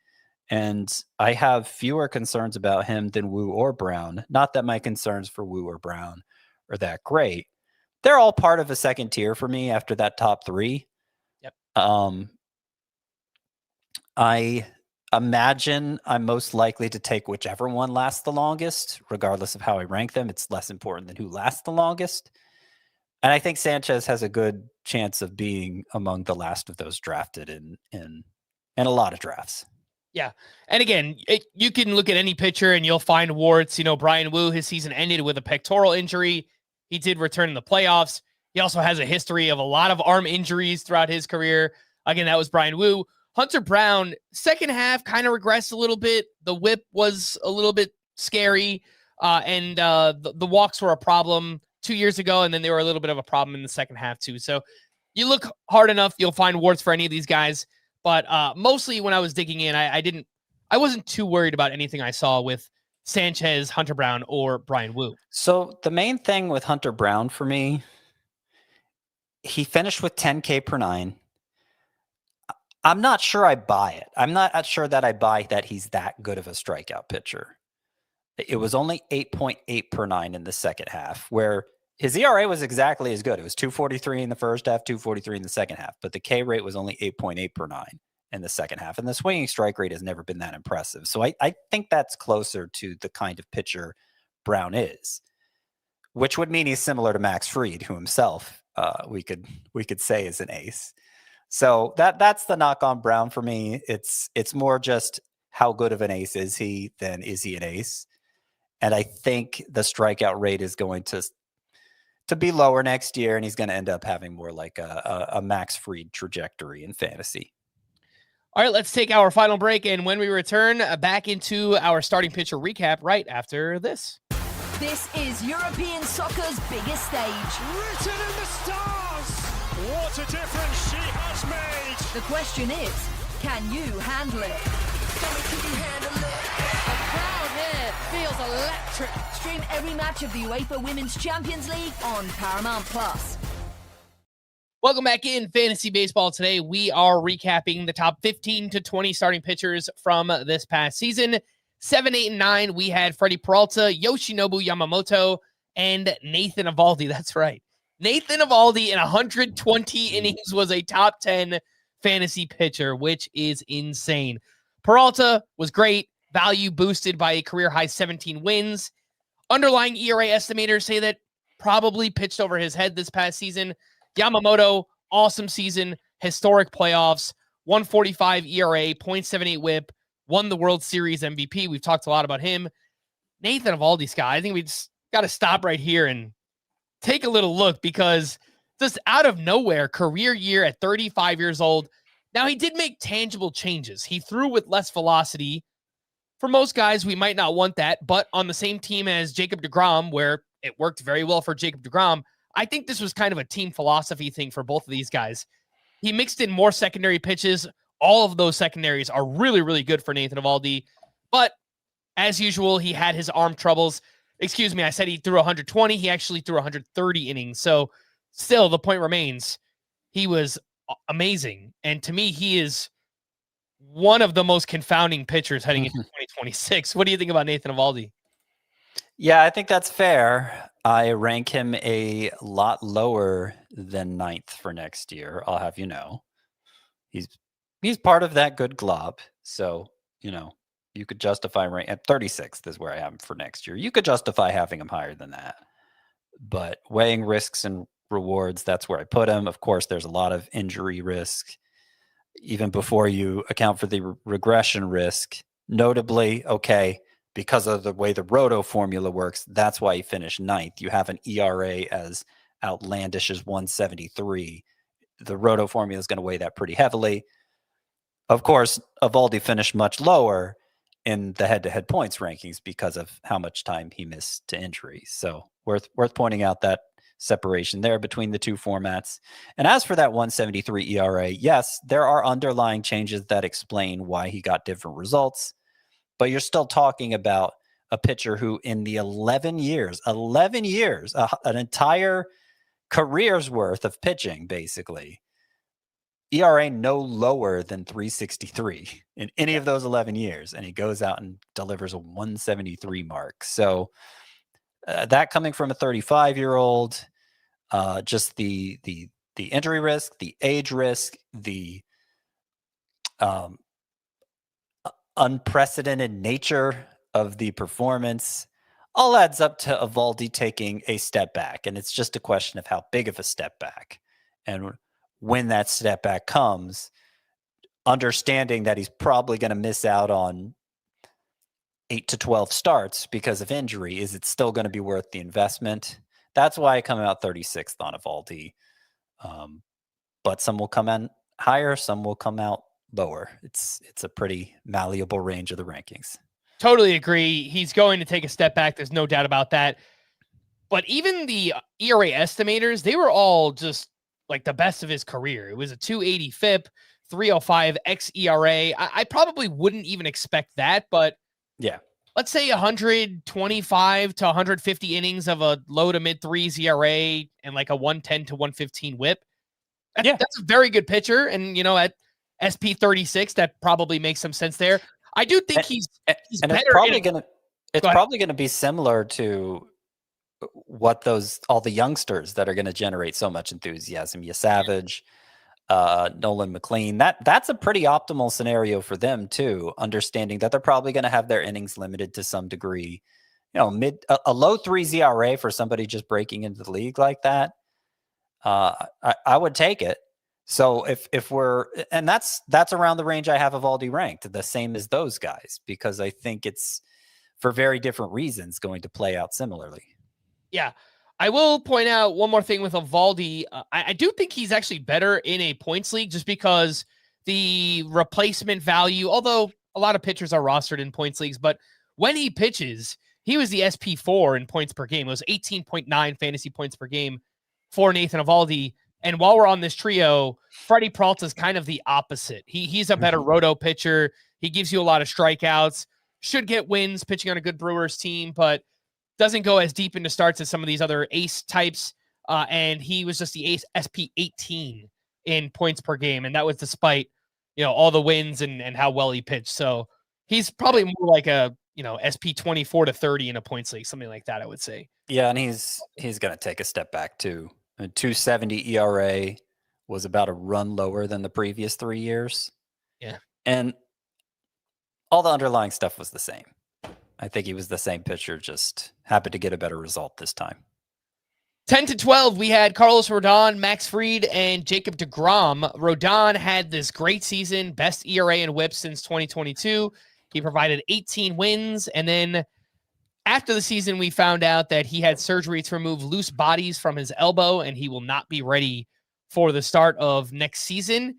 And I have fewer concerns about him than Wu or Brown. Not that my concerns for Wu or Brown are that great. They're all part of a second tier for me after that top 3. Yep. I imagine I'm most likely to take whichever one lasts the longest, regardless of how I rank them. It's less important than who lasts the longest. And I think Sanchez has a good chance of being among the last of those drafted in a lot of drafts. Yeah. And again, you can look at any pitcher and you'll find warts. Brian Wu, his season ended with a pectoral injury. He did return in the playoffs. He also has a history of a lot of arm injuries throughout his career. Again, that was Brian Wu. Hunter Brown, second half kind of regressed a little bit. The whip was a little bit scary. And the walks were a problem 2 years ago. And then they were a little bit of a problem in the second half too. So you look hard enough, you'll find warts for any of these guys. But mostly when I was digging in, I wasn't too worried about anything I saw with Sanchez, Hunter Brown, or Brian Wu. So the main thing with Hunter Brown for me, he finished with 10K per 9. I'm not sure I buy it. I'm not sure that I buy that he's that good of a strikeout pitcher. It was only 8.8 per nine in the second half, where his ERA was exactly as good. It was 2.43 in the first half, 2.43 in the second half, but the K rate was only 8.8 per nine in the second half. And the swinging strike rate has never been that impressive. So I think that's closer to the kind of pitcher Brown is, which would mean he's similar to Max Fried, who himself we could say is an ace. So that's the knock on Brown for me. It's more just how good of an ace is he than is he an ace. And I think the strikeout rate is going to be lower next year, and he's going to end up having more like a Max Fried trajectory in fantasy. All right, let's take our final break, and when we return, back into our starting pitcher recap right after this. This is European soccer's biggest stage. Written in the stars! What a difference she has made! The question is, can you handle it? Can you handle it? The crowd here feels electric. Stream every match of the UEFA Women's Champions League on Paramount+. Welcome back in Fantasy Baseball. Today, we are recapping the top 15 to 20 starting pitchers from this past season. 7, 8, and 9, we had Freddie Peralta, Yoshinobu Yamamoto, and Nathan Eovaldi. That's right. Nathan Eovaldi in 120 innings was a top 10 fantasy pitcher, which is insane. Peralta was great. Value boosted by a career-high 17 wins. Underlying ERA estimators say that probably pitched over his head this past season. Yamamoto, awesome season, historic playoffs, 145 ERA, 0.78 whip, won the World Series MVP. We've talked a lot about him. Nathan Eovaldi, Scott, I think we just got to stop right here and take a little look, because just out of nowhere, career year at 35 years old. Now, he did make tangible changes. He threw with less velocity. For most guys, we might not want that, but on the same team as Jacob deGrom, where it worked very well for Jacob deGrom, I think this was kind of a team philosophy thing for both of these guys. He mixed in more secondary pitches. All of those secondaries are really, really good for Nathan Eovaldi. But as usual, he had his arm troubles. Excuse me, I said he threw 120. He actually threw 130 innings. So still, the point remains, he was amazing. And to me, he is one of the most confounding pitchers heading into 2026. What do you think about Nathan Eovaldi? Yeah, I think that's fair. I rank him a lot lower than 9th for next year. I'll have you know. He's part of that good glob. So, you could justify at 36th is where I have him for next year. You could justify having him higher than that. But weighing risks and rewards, that's where I put him. Of course, there's a lot of injury risk, even before you account for the regression risk. Notably, because of the way the Roto formula works, that's why he finished 9th. You have an ERA as outlandish as 173. The Roto formula is going to weigh that pretty heavily. Of course, Eovaldi finished much lower in the head-to-head points rankings because of how much time he missed to injury. So worth pointing out that separation there between the two formats. And as for that 173 ERA, yes, there are underlying changes that explain why he got different results. But you're still talking about a pitcher who in the 11 years, an entire career's worth of pitching, basically, ERA no lower than 363 in any of those 11 years. And he goes out and delivers a 173 mark. So that coming from a 35-year-old, just the injury risk, the age risk, the unprecedented nature of the performance all adds up to Eovaldi taking a step back. And it's just a question of how big of a step back. And when that step back comes, understanding that he's probably going to miss out on 8 to 12 starts because of injury, is it still going to be worth the investment? That's why I come out 36th on Eovaldi. But some will come in higher, some will come out lower. It's a pretty malleable range of the rankings. Totally agree. He's going to take a step back. There's no doubt about that. But even the ERA estimators, they were all just like the best of his career. It was a 280 FIP, 305 xERA. I probably wouldn't even expect that, but yeah, let's say 125 to 150 innings of a low to mid threes ERA and like a 110 to 115 whip. That's a very good pitcher. And, at SP36. That probably makes some sense there. I do think he's and better. It's probably gonna be similar to what all the youngsters that are going to generate so much enthusiasm. Savage, Nolan McLean. That's a pretty optimal scenario for them too. Understanding that they're probably going to have their innings limited to some degree. A low 3 ERA for somebody just breaking into the league like that. I would take it. So if we're, and that's around the range I have Eovaldi ranked, the same as those guys, because I think it's for very different reasons going to play out similarly. Yeah. I will point out one more thing with Eovaldi. I do think he's actually better in a points league just because the replacement value, although a lot of pitchers are rostered in points leagues, but when he pitches, he was the SP4 in points per game. It was 18.9 fantasy points per game for Nathan Eovaldi. And while we're on this trio, Freddie Peralta is kind of the opposite. He's a better roto pitcher. He gives you a lot of strikeouts, should get wins pitching on a good Brewers team, but doesn't go as deep into starts as some of these other ace types. And he was just the ace SP18 in points per game. And that was despite, all the wins and how well he pitched. So he's probably more like a, SP24 to 30 in a points league, something like that, I would say. Yeah. And he's going to take a step back too. A 2.70 ERA was about a run lower than the previous 3 years. Yeah. And all the underlying stuff was the same. I think he was the same pitcher, just happened to get a better result this time. 10 to 12, we had Carlos Rodon, Max Fried, and Jacob deGrom. Rodon had this great season, best ERA and WHIP since 2022. He provided 18 wins, and then after the season, we found out that he had surgery to remove loose bodies from his elbow, and he will not be ready for the start of next season.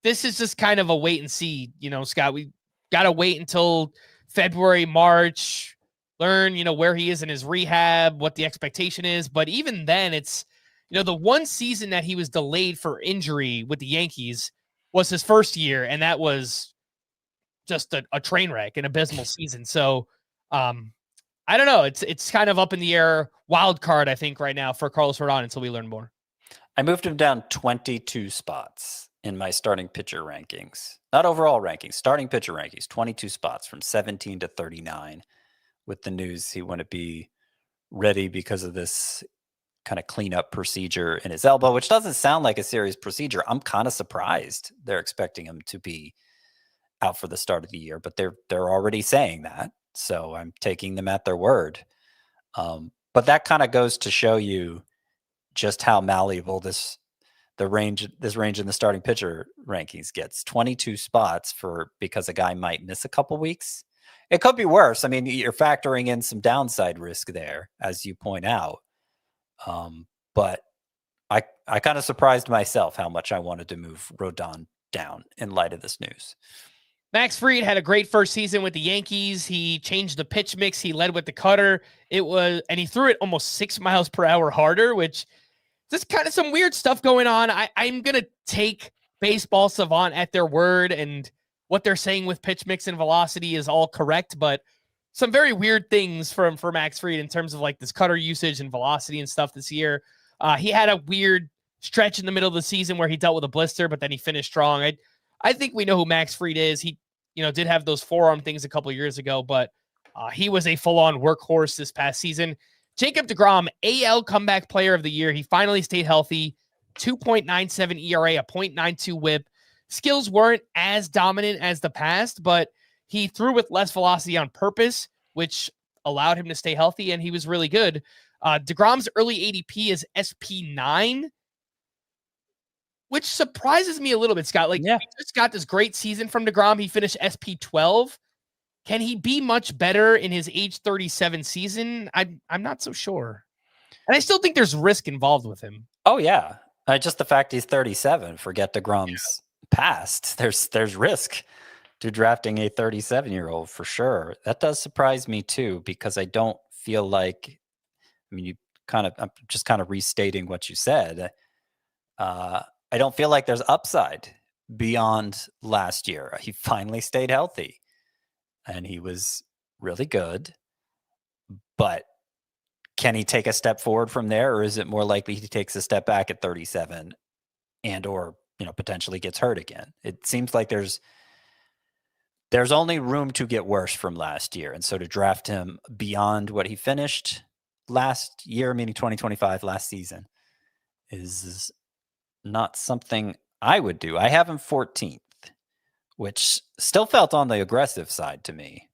This is just kind of a wait and see, Scott. We got to wait until February, March, learn, where he is in his rehab, what the expectation is. But even then, it's, the one season that he was delayed for injury with the Yankees was his first year, and that was just a train wreck, an abysmal season. So, I don't know. It's kind of up in the air, wild card, I think, right now for Carlos Rodon until we learn more. I moved him down 22 spots in my starting pitcher rankings. Not overall rankings, starting pitcher rankings, 22 spots from 17 to 39 with the news he wouldn't be ready because of this kind of cleanup procedure in his elbow, which doesn't sound like a serious procedure. I'm kind of surprised they're expecting him to be out for the start of the year, but they're already saying that. So I'm taking them at their word. But that kind of goes to show you just how malleable this range in the starting pitcher rankings gets. 22 spots because a guy might miss a couple weeks. It could be worse. I mean, you're factoring in some downside risk there, as you point out. But I kind of surprised myself how much I wanted to move Rodon down in light of this news. Max Fried had a great first season with the Yankees. He changed the pitch mix. He led with the cutter. And he threw it almost 6 miles per hour harder, which just kind of some weird stuff going on. I'm going to take Baseball Savant at their word, and what they're saying with pitch mix and velocity is all correct, but some very weird things for Max Fried in terms of like this cutter usage and velocity and stuff this year. He had a weird stretch in the middle of the season where he dealt with a blister, but then he finished strong. I think we know who Max Fried is. He did have those forearm things a couple of years ago, but he was a full-on workhorse this past season. Jacob deGrom, AL Comeback Player of the Year. He finally stayed healthy. 2.97 ERA, a 0.92 WHIP. Skills weren't as dominant as the past, but he threw with less velocity on purpose, which allowed him to stay healthy, and he was really good. deGrom's early ADP is SP9, which surprises me a little bit, Scott. We just got this great season from deGrom. He finished SP12. Can he be much better in his age 37 season? I'm not so sure. And I still think there's risk involved with him. Oh, yeah. Just the fact he's 37, forget deGrom's past. There's risk to drafting a 37-year-old for sure. That does surprise me too, because I don't feel like, I'm just kind of restating what you said. I don't feel like there's upside beyond last year. He finally stayed healthy and he was really good, but can he take a step forward from there, or is it more likely he takes a step back at 37 and or potentially gets hurt again. It seems like there's only room to get worse from last year. And so to draft him beyond what he finished last year, meaning 2025, last season, is not something I would do. I have him 14th, which still felt on the aggressive side to me.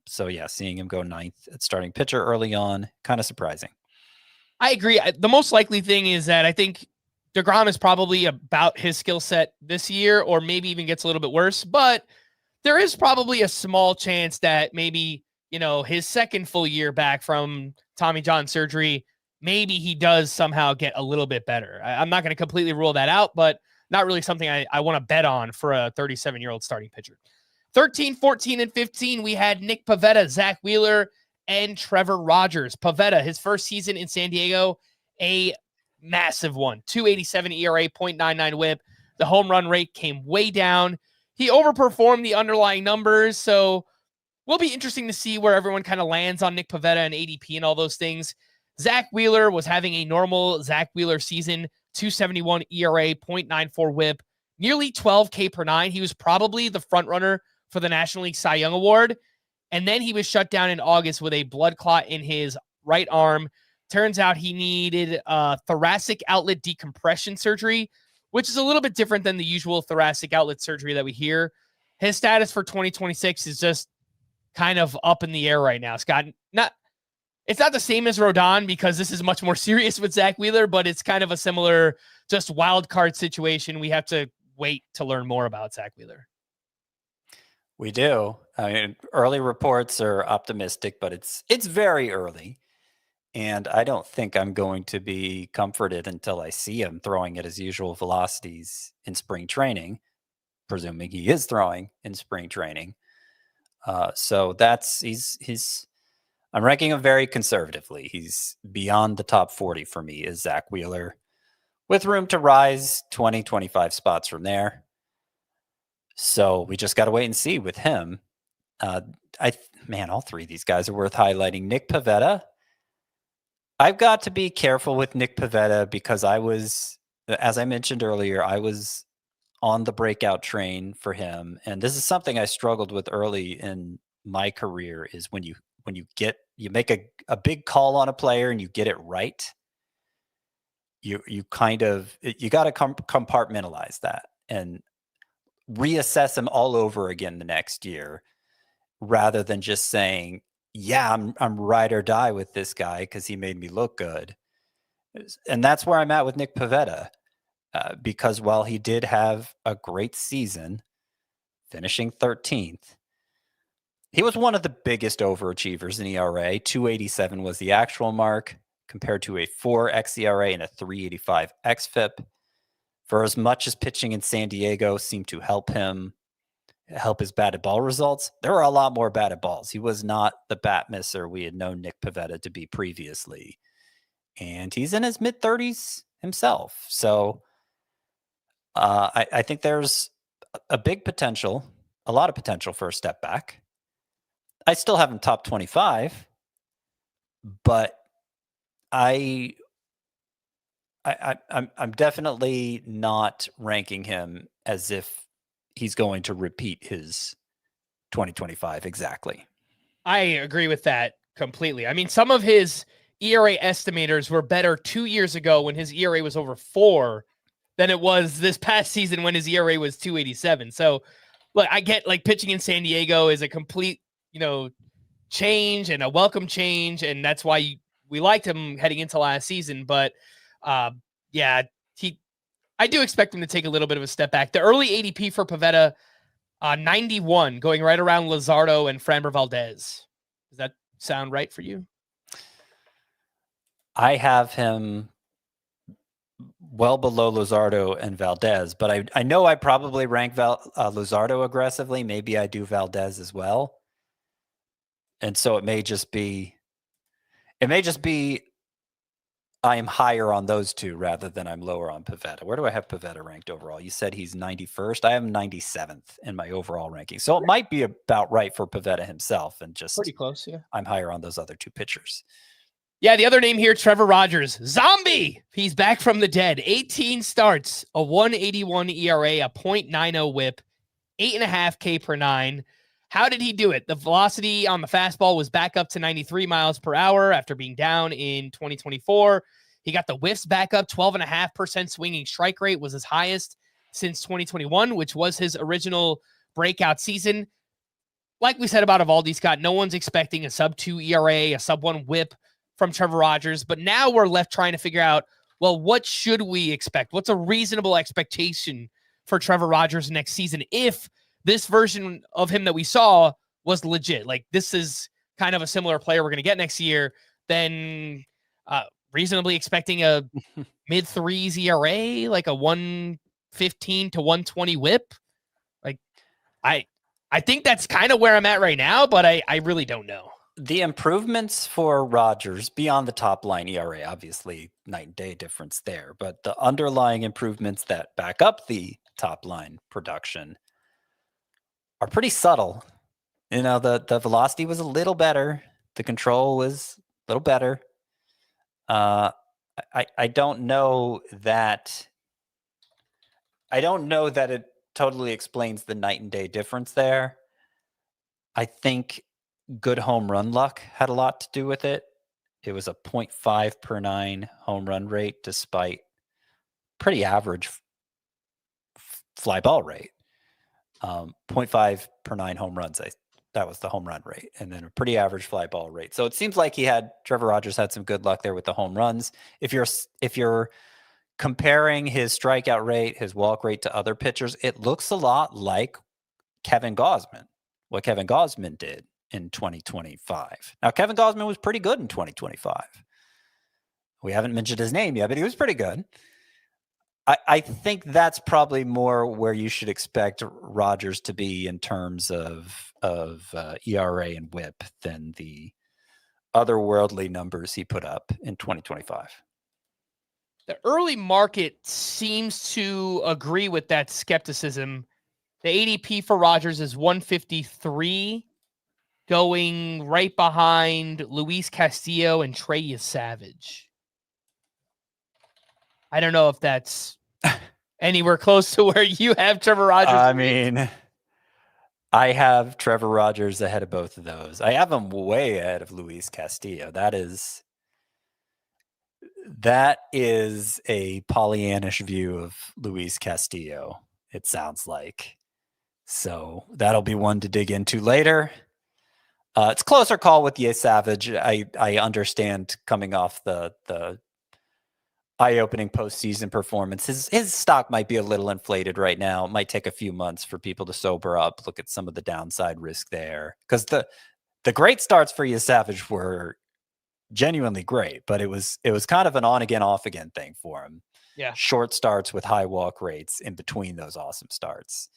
So yeah, seeing him go 9th at starting pitcher early on, kind of surprising. I agree. The most likely thing is that I think deGrom is probably about his skill set this year, or maybe even gets a little bit worse, but there is probably a small chance that maybe, his second full year back from Tommy John surgery, maybe he does somehow get a little bit better. I'm not going to completely rule that out, but not really something I want to bet on for a 37-year-old starting pitcher. 13, 14, and 15, we had Nick Pivetta, Zach Wheeler, and Trevor Rogers. Pivetta, his first season in San Diego, a massive one. 2.87 ERA, 0.99 whip. The home run rate came way down. He overperformed the underlying numbers, so will be interesting to see where everyone kind of lands on Nick Pivetta and ADP and all those things. Zach Wheeler was having a normal Zach Wheeler season, 2.71 ERA, 0.94 whip, nearly 12K per nine. He was probably the front runner for the National League Cy Young Award. And then he was shut down in August with a blood clot in his right arm. Turns out he needed thoracic outlet decompression surgery, which is a little bit different than the usual thoracic outlet surgery that we hear. His status for 2026 is just kind of up in the air right now, Scott. It's not the same as Rodon because this is much more serious with Zach Wheeler, but it's kind of a similar just wild card situation. We have to wait to learn more about Zach Wheeler. We do. I mean, early reports are optimistic, but it's very early. And I don't think I'm going to be comforted until I see him throwing at his usual velocities in spring training, presuming he is throwing in spring training. So I'm ranking him very conservatively. He's beyond the top 40 for me is Zach Wheeler, with room to rise 20, 25 spots from there. So we just got to wait and see with him. All three of these guys are worth highlighting. Nick Pivetta. I've got to be careful with Nick Pivetta because as I mentioned earlier, I was on the breakout train for him. And this is something I struggled with early in my career is when you make a big call on a player and you get it right, you got to compartmentalize that and reassess him all over again the next year, rather than just saying, yeah, I'm ride or die with this guy because he made me look good. And that's where I'm at with Nick Pivetta, because while he did have a great season, finishing 13th, he was one of the biggest overachievers in ERA. 2.87 was the actual mark, compared to a 4 xERA and a 3.85 xFIP. For as much as pitching in San Diego seemed to help his batted ball results, there were a lot more batted balls. He was not the bat misser we had known Nick Pivetta to be previously. And he's in his mid-30s himself. So I think there's a lot of potential for a step back. I still have him top 25, but I'm definitely not ranking him as if he's going to repeat his 2025 exactly. I agree with that completely. I mean, some of his ERA estimators were better 2 years ago when his ERA was over 4 than it was this past season when his ERA was 2.87. So, look, I get pitching in San Diego is a complete, change and a welcome change, and that's why we liked him heading into last season. But I do expect him to take a little bit of a step back. The early ADP for Pivetta, 91, going right around Luzardo and Framber Valdez. Does that sound right for you? I have him well below Luzardo and Valdez, but I know I probably rank Luzardo aggressively. Maybe I do Valdez as well. And so it may just be I am higher on those two rather than I'm lower on Pivetta. Where do I have Pivetta ranked overall? You said he's 91st. I am 97th in my overall ranking. So it might be about right for Pivetta himself, and just pretty close. Yeah. I'm higher on those other two pitchers. Yeah, the other name here, Trevor Rogers. Zombie! He's back from the dead. 18 starts, a 181 ERA, a .90 whip, 8.5 K per nine. How did he do it? The velocity on the fastball was back up to 93 miles per hour after being down in 2024. He got the whiffs back up. 12.5% swinging strike rate was his highest since 2021, which was his original breakout season. Like we said about Eovaldi, Scott, no one's expecting a sub-2 ERA, a sub-1 whip from Trevor Rogers, but now we're left trying to figure out, well, what should we expect? What's a reasonable expectation for Trevor Rogers next season if this version of him that we saw was legit? Like, this is kind of a similar player we're going to get next year, then reasonably expecting a mid-threes ERA, like a 115 to 120 whip. Like, I think that's kind of where I'm at right now, but I really don't know. The improvements for Rogers beyond the top line ERA, obviously night and day difference there, but the underlying improvements that back up the top line production are pretty subtle. You know, the velocity was a little better. The control was a little better. I don't know that it totally explains the night and day difference there. I think good home run luck had a lot to do with it. It was a 0.5 per 9 home run rate, despite pretty average fly ball rate. 0.5 per 9 home runs. That was the home run rate, and then a pretty average fly ball rate. So it seems like Trevor Rogers had some good luck there with the home runs. If you're comparing his strikeout rate, his walk rate to other pitchers, it looks a lot like Kevin Gausman, what Kevin Gausman did in 2025. Now, Kevin Gausman was pretty good in 2025. We haven't mentioned his name yet, but he was pretty good. I think that's probably more where you should expect Rogers to be in terms of ERA and WHIP than the otherworldly numbers he put up in 2025. The early market seems to agree with that skepticism. The ADP for Rogers is 153, going right behind Luis Castillo and Trey Savage. I don't know if that's anywhere close to where you have Trevor Rogers. I mean, I have Trevor Rogers ahead of both of those. I have him way ahead of Luis Castillo. That is a Pollyannish view of Luis Castillo, it sounds like. So that'll be one to dig into later. It's a closer call with Ye Savage. I understand coming off the eye-opening postseason performance. His stock might be a little inflated right now. It might take a few months for people to sober up, look at some of the downside risk there. Because the great starts for Ye Savage were genuinely great, but it was kind of an on-again, off-again thing for him. Yeah. Short starts with high walk rates in between those awesome starts.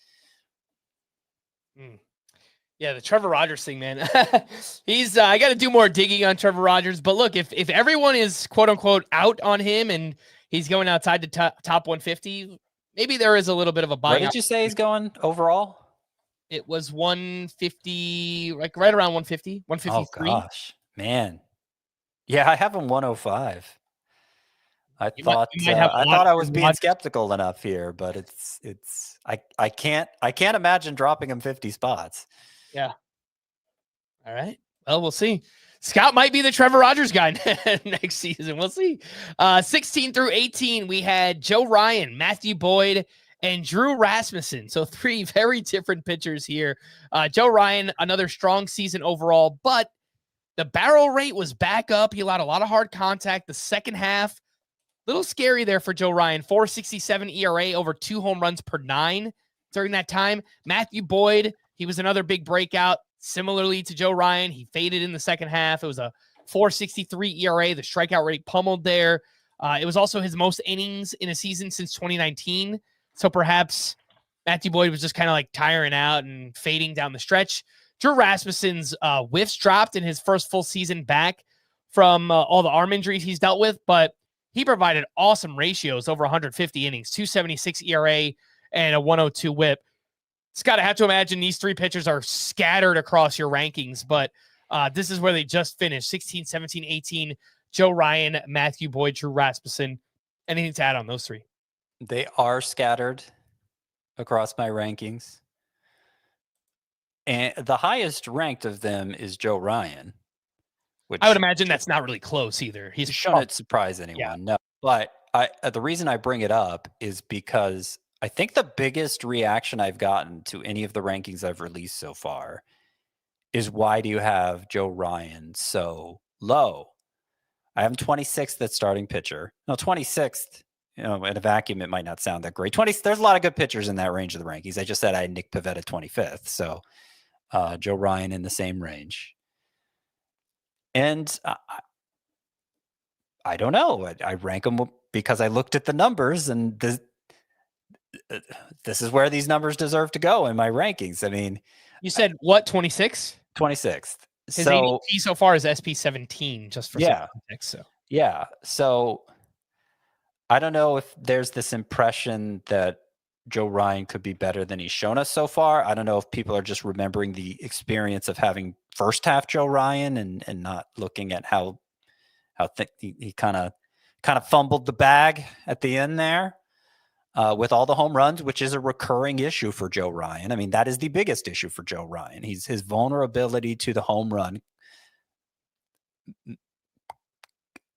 Yeah, the Trevor Rogers thing, man. He's I got to do more digging on Trevor Rogers. But look, if everyone is quote unquote out on him and he's going outside the top 150, maybe there is a little bit of a buy. What did you say he's going overall? It was 150, like right around 150, 153. Oh gosh, man. Yeah, I have him 105. I thought I was being skeptical enough here, but I can't imagine dropping him 50 spots. Yeah. All right. Well, we'll see. Scott might be the Trevor Rogers guy next season. We'll see. 16 through 18, we had Joe Ryan, Matthew Boyd, and Drew Rasmussen. So 3 very different pitchers here. Joe Ryan, another strong season overall, but the barrel rate was back up. He allowed a lot of hard contact. The second half, little scary there for Joe Ryan. 4.67 ERA, over 2 home runs per 9 during that time. Matthew Boyd, he was another big breakout. Similarly to Joe Ryan, he faded in the second half. It was a 4.63 ERA. The strikeout rate pummeled there. It was also his most innings in a season since 2019. So perhaps Matthew Boyd was just kind of like tiring out and fading down the stretch. Drew Rasmussen's whiffs dropped in his first full season back from all the arm injuries he's dealt with, but he provided awesome ratios over 150 innings, 2.76 ERA and a 1.02 whip. Scott, I have to imagine these 3 pitchers are scattered across your rankings, but this is where they just finished, 16, 17, 18, Joe Ryan, Matthew Boyd, Drew Rasmussen. Anything to add on those three? They are scattered across my rankings. And the highest ranked of them is Joe Ryan. Which I would imagine that's not really close either. He's shouldn't surprise anyone. No, but the reason I bring it up is because I think the biggest reaction I've gotten to any of the rankings I've released so far is, why do you have Joe Ryan so low? I have him 26th at starting pitcher. No, 26th. In a vacuum, it might not sound that great. There's a lot of good pitchers in that range of the rankings. I just said I had Nick Pivetta 25th, so Joe Ryan in the same range. And I don't know. I rank them because I looked at the numbers, and this is where these numbers deserve to go in my rankings. I mean, you said what, 26? 26th. His so ADP so far is SP 17, just for some context. So yeah. So I don't know if there's this impression that Joe Ryan could be better than he's shown us so far. I don't know if people are just remembering the experience of having first half Joe Ryan and not looking at how he kind of fumbled the bag at the end there with all the home runs, which is a recurring issue for Joe Ryan. I mean, that is the biggest issue for Joe Ryan. His vulnerability to the home run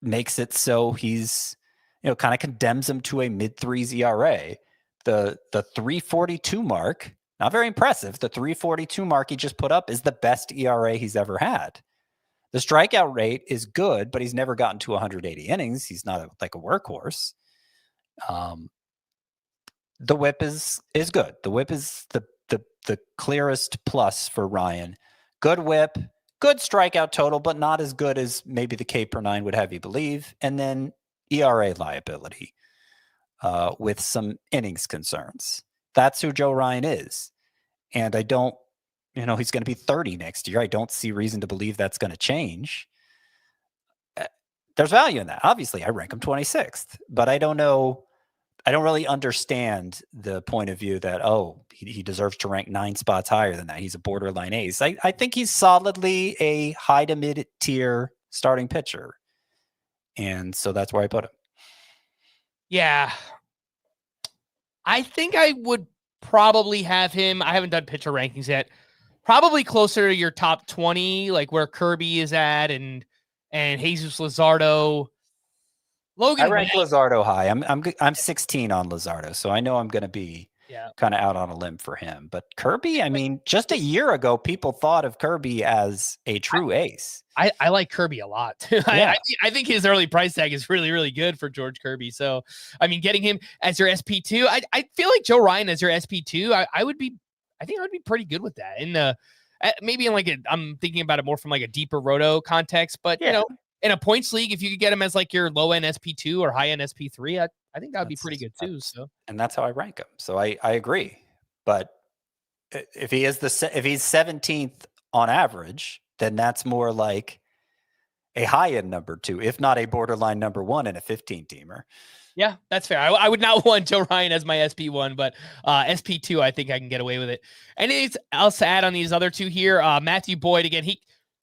makes it so he's, kind of condemns him to a mid-threes ERA. The 342 mark, not very impressive. The 342 mark he just put up is the best ERA he's ever had. The strikeout rate is good, but he's never gotten to 180 innings. He's not like a workhorse. The whip is good. The whip is the clearest plus for Ryan. Good whip, good strikeout total, but not as good as maybe the K per 9 would have you believe. And then ERA liability with some innings concerns. That's who Joe Ryan is. And I don't, he's going to be 30 next year. I don't see reason to believe that's going to change. There's value in that. Obviously, I rank him 26th, but I don't know. I don't really understand the point of view that, he deserves to rank 9 spots higher than that. He's a borderline ace. I think he's solidly a high to mid tier starting pitcher. And so that's where I put him. Yeah. I think I would probably have him. I haven't done pitcher rankings yet. Probably closer to your top 20, like where Kirby is at and Jesus Luzardo. Logan, I rank Luzardo high. I'm 16 on Luzardo, so I know I'm going to be kind of out on a limb for him. But Kirby, I mean, just a year ago, people thought of Kirby as a true ace. I like Kirby a lot. I think his early price tag is really, really good for George Kirby. So, I mean, getting him as your SP2, I feel like Joe Ryan as your SP2, I think I would be pretty good with that. In maybe in like I'm thinking about it more from like a deeper roto context, but in a points league, if you could get him as like your low end SP2 or high end SP3, I think that would be pretty good too. So, and that's how I rank him. So I agree. But if he's 17th on average, then that's more like a high end number 2, if not a borderline number 1 in a 15 teamer. Yeah, that's fair. I would not want Joe Ryan as my SP1, but SP2, I think I can get away with it. Anything else to add on these other two here? Matthew Boyd, again, he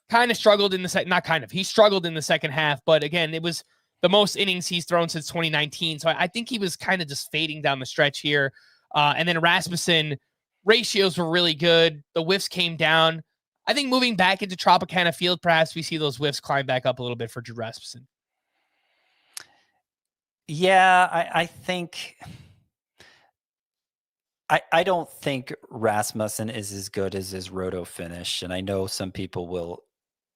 kind of struggled in the second, he struggled in the second half, but again, it was the most innings he's thrown since 2019. So I think he was kind of just fading down the stretch here. And then Rasmussen, ratios were really good. The whiffs came down. I think moving back into Tropicana Field, perhaps we see those whiffs climb back up a little bit for Drew Rasmussen. Yeah, I think I don't think Rasmussen is as good as his roto finish. And I know some people will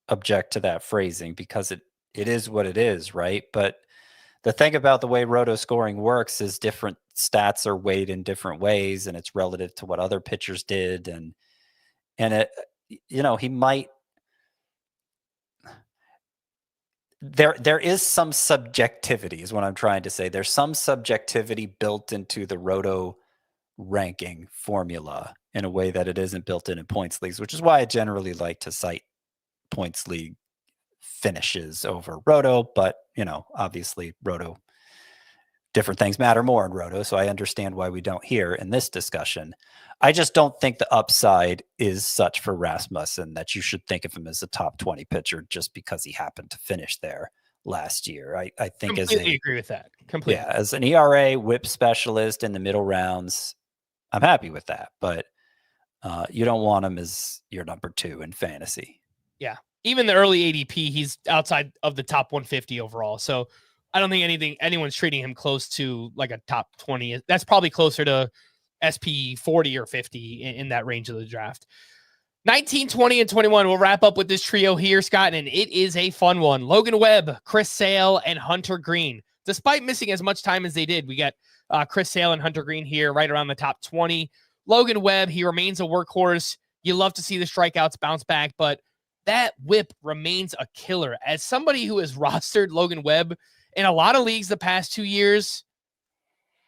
object to that phrasing because it is what it is, right? But the thing about the way roto scoring works is different stats are weighed in different ways, and it's relative to what other pitchers did. And it, he might, there is some subjectivity is what I'm trying to say. There's some subjectivity built into the roto ranking formula in a way that it isn't built in points leagues, which is why I generally like to cite points league finishes over roto. But, obviously roto, different things matter more in roto. So I understand why we don't hear in this discussion. I just don't think the upside is such for Rasmussen that you should think of him as a top 20 pitcher just because he happened to finish there last year. I think Completely agree with that. Completely. Yeah, as an ERA whip specialist in the middle rounds, I'm happy with that. But you don't want him as your number 2 in fantasy. Yeah. Even the early ADP, he's outside of the top 150 overall. So I don't think anyone's treating him close to like a top 20. That's probably closer to SP 40 or 50 in that range of the draft. 19, 20, and 21. We'll wrap up with this trio here, Scott, and it is a fun one. Logan Webb, Chris Sale, and Hunter Greene. Despite missing as much time as they did, we got Chris Sale and Hunter Greene here right around the top 20. Logan Webb, he remains a workhorse. You love to see the strikeouts bounce back, but that whip remains a killer. As somebody who has rostered Logan Webb in a lot of leagues the past 2 years,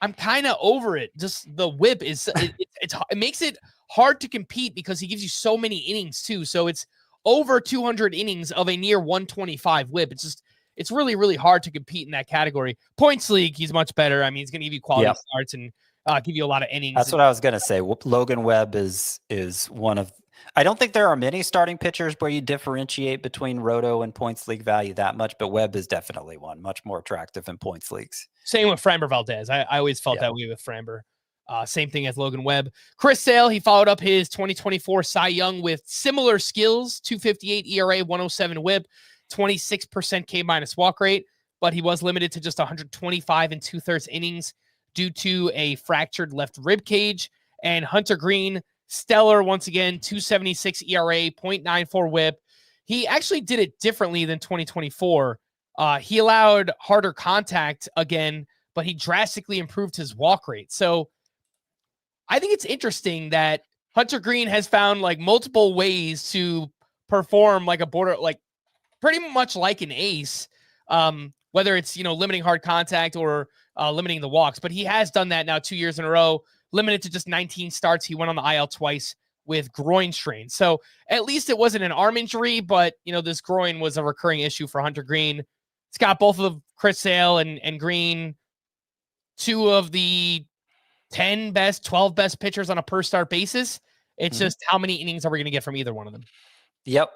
I'm kind of over it. Just the whip is it makes it hard to compete because he gives you so many innings too. So it's over 200 innings of a near 125 whip. It's really, really hard to compete in that category. Points league, he's much better. I mean, he's going to give you quality starts and give you a lot of innings. That's what I was going to say. Logan Webb is one of, I don't think there are many starting pitchers where you differentiate between Roto and points league value that much, but Webb is definitely one, much more attractive in points leagues. Same with Framber Valdez. I always felt that way with Framber. Same thing as Logan Webb. Chris Sale, he followed up his 2024 Cy Young with similar skills, 258 ERA, 107 whip, 26% K- walk rate, but he was limited to just 125 and 2/3 innings due to a fractured left rib cage. And Hunter Greene, stellar once again, 276 ERA, 0.94 whip. He actually did it differently than 2024. He allowed harder contact again, but he drastically improved his walk rate. So I think it's interesting that Hunter Greene has found like multiple ways to perform like a border, like pretty much like an ace, whether it's, limiting hard contact or limiting the walks, but he has done that now 2 years in a row, limited to just 19 starts. He went on the IL twice with groin strain. So at least it wasn't an arm injury, but this groin was a recurring issue for Hunter Greene. It's got both of Chris Sale and Greene, 2 of the 10 best, 12 best pitchers on a per start basis. It's just how many innings are we going to get from either one of them? Yep.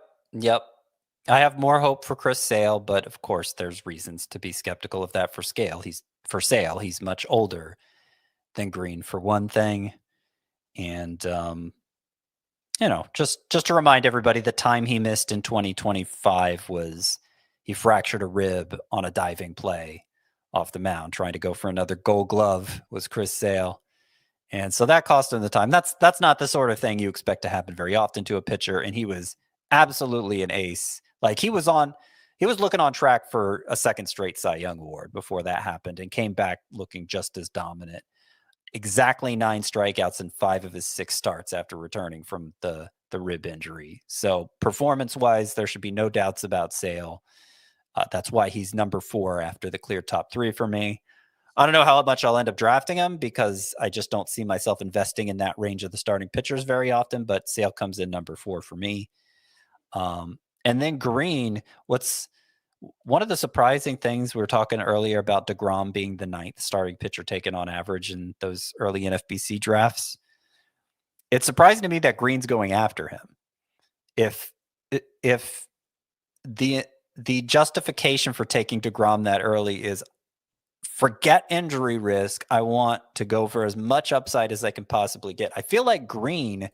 I have more hope for Chris Sale, but of course there's reasons to be skeptical of that for Sale. He's much older than Greene for one thing. And, just to remind everybody, the time he missed in 2025 was he fractured a rib on a diving play off the mound, trying to go for another Gold Glove was Chris Sale. And so that cost him the time. That's not the sort of thing you expect to happen very often to a pitcher. And he was absolutely an ace. Like he was looking on track for a second straight Cy Young award before that happened and came back looking just as dominant. Exactly 9 strikeouts in 5 of his 6 starts after returning from the rib injury. So performance-wise, there should be no doubts about Sale. That's why he's number 4 after the clear top 3 for me. I don't know how much I'll end up drafting him because I just don't see myself investing in that range of the starting pitchers very often, but Sale comes in number 4 for me. And then Greene, what's one of the surprising things we were talking earlier about deGrom being the 9th starting pitcher taken on average in those early NFBC drafts. It's surprising to me that Greene's going after him. If the justification for taking deGrom that early is forget injury risk, I want to go for as much upside as I can possibly get. I feel like Greene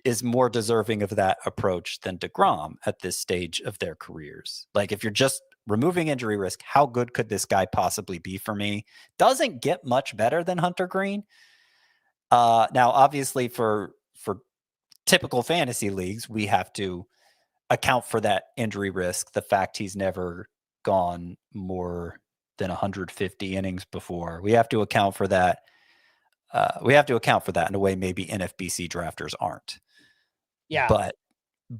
is more deserving of that approach than deGrom at this stage of their careers. Like if you're just removing injury risk, how good could this guy possibly be for me? Doesn't get much better than Hunter Greene. Now, obviously for typical fantasy leagues, we have to account for that injury risk. The fact he's never gone more than 150 innings before. We have to account for that. In a way maybe NFBC drafters aren't. Yeah.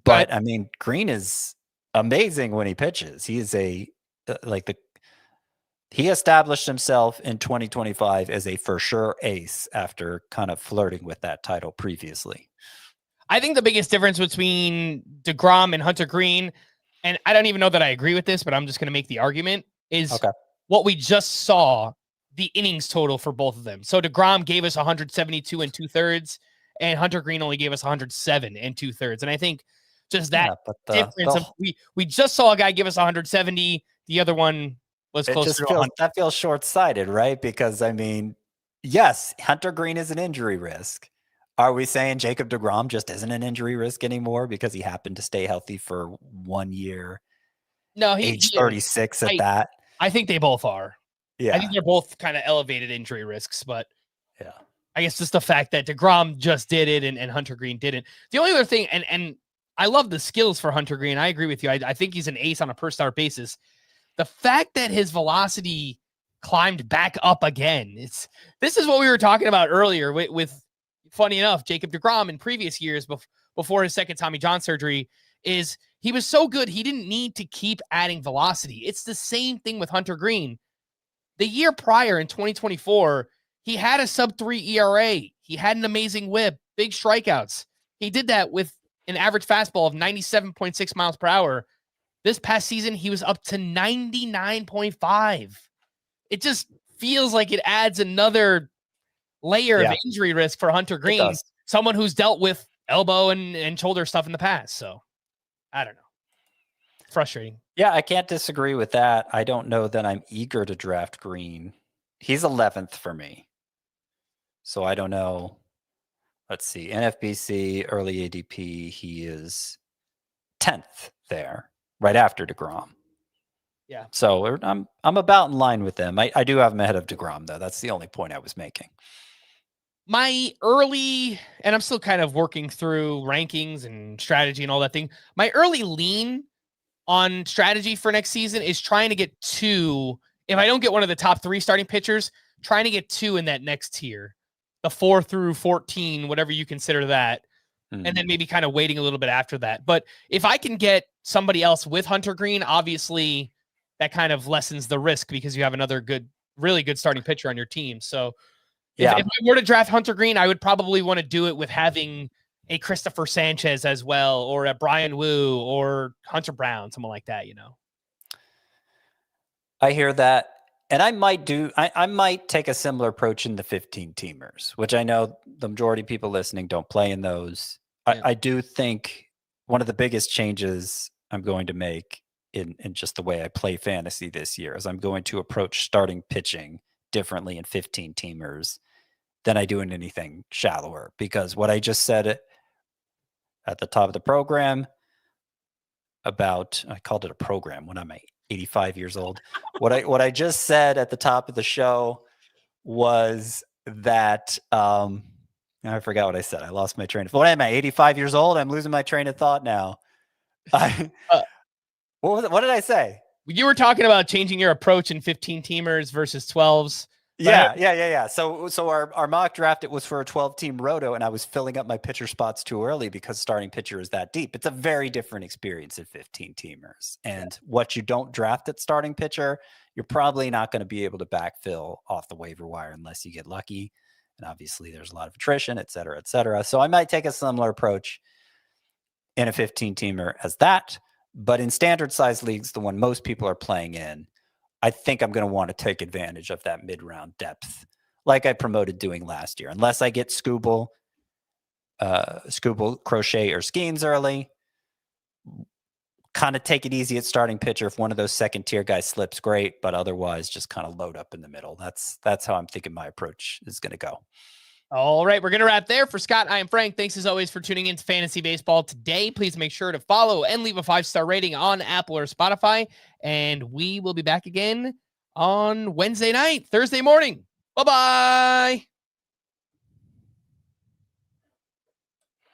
But I mean, Greene is amazing when he pitches. He is he established himself in 2025 as a for sure ace after kind of flirting with that title previously. I think the biggest difference between deGrom and Hunter Greene, and I don't even know that I agree with this, but I'm just going to make the argument, is what we just saw, the innings total for both of them. So deGrom gave us 172 and 2/3, and Hunter Greene only gave us 107 and 2/3. And I think just that difference of we just saw a guy give us 170, The other one was It closer just to feels 100. that feels short-sighted, right? Because I mean, yes, Hunter Greene is an injury risk. Are we saying Jacob deGrom just isn't an injury risk anymore because he happened to stay healthy for 1 year, No, age he 36 at that? I think they both are. Yeah. I think they're both kind of elevated injury risks, but Yeah. I guess just the fact that deGrom just did it and Hunter Greene didn't. The only other thing, and I love the skills for Hunter Greene. I agree with you. I think he's an ace on a per start basis. The fact that his velocity climbed back up again. This is what we were talking about earlier with funny enough, Jacob deGrom in previous years before his second Tommy John surgery is he was so good. He didn't need to keep adding velocity. It's the same thing with Hunter Greene. The year prior in 2024, he had a sub-3 ERA. He had an amazing whip, big strikeouts. He did that with an average fastball of 97.6 miles per hour. This past season, he was up to 99.5. It just feels like it adds another layer of injury risk for Hunter Greene, someone who's dealt with elbow and shoulder stuff in the past. So I don't know. Frustrating. Yeah, I can't disagree with that. I don't know that I'm eager to draft Greene. He's 11th for me. So I don't know. Let's see. NFBC, early ADP, he is 10th there, right after deGrom. Yeah. So I'm about in line with them. I do have him ahead of deGrom, though. That's the only point I was making. My early, and I'm still kind of working through rankings and strategy and all that thing. My early lean on strategy for next season is trying to get 2. If I don't get one of the top 3 starting pitchers, trying to get 2 in that next tier, the 4 through 14, whatever you consider that. And then maybe kind of waiting a little bit after that. But if I can get somebody else with Hunter Greene, obviously that kind of lessens the risk because you have another really good starting pitcher on your team. So if I were to draft Hunter Greene, I would probably want to do it with having a Cristopher Sanchez as well, or a Brian Wu or Hunter Brown, someone like that, I hear that. And I might take a similar approach in the 15 teamers, which I know the majority of people listening don't play in those. Yeah. I do think one of the biggest changes I'm going to make in just the way I play fantasy this year is I'm going to approach starting pitching differently in 15 teamers than I do in anything shallower, because what I just said at the top of the program about, I called it a program when I'm 85 years old. What I just said at the top of the show was that I forgot what I said. I lost my train of thought. What am I, 85 years old? I'm losing my train of thought now. What did I say? You were talking about changing your approach in 15 teamers versus 12s. Yeah. So our mock draft, it was for a 12-team roto, and I was filling up my pitcher spots too early because starting pitcher is that deep. It's a very different experience at 15-teamers. And what you don't draft at starting pitcher, you're probably not going to be able to backfill off the waiver wire unless you get lucky. And obviously there's a lot of attrition, et cetera, et cetera. So I might take a similar approach in a 15-teamer as that. But in standard size leagues, the one most people are playing in, I think I'm going to want to take advantage of that mid-round depth like I promoted doing last year. Unless I get Skubal, Crochet, or Skenes early, kind of take it easy at starting pitcher. If one of those second-tier guys slips, great, but otherwise just kind of load up in the middle. That's how I'm thinking my approach is going to go. All right, we're going to wrap there. For Scott, I am Frank. Thanks as always for tuning in to Fantasy Baseball today. Please make sure to follow and leave a 5-star rating on Apple or Spotify. And we will be back again on Thursday morning. Bye-bye.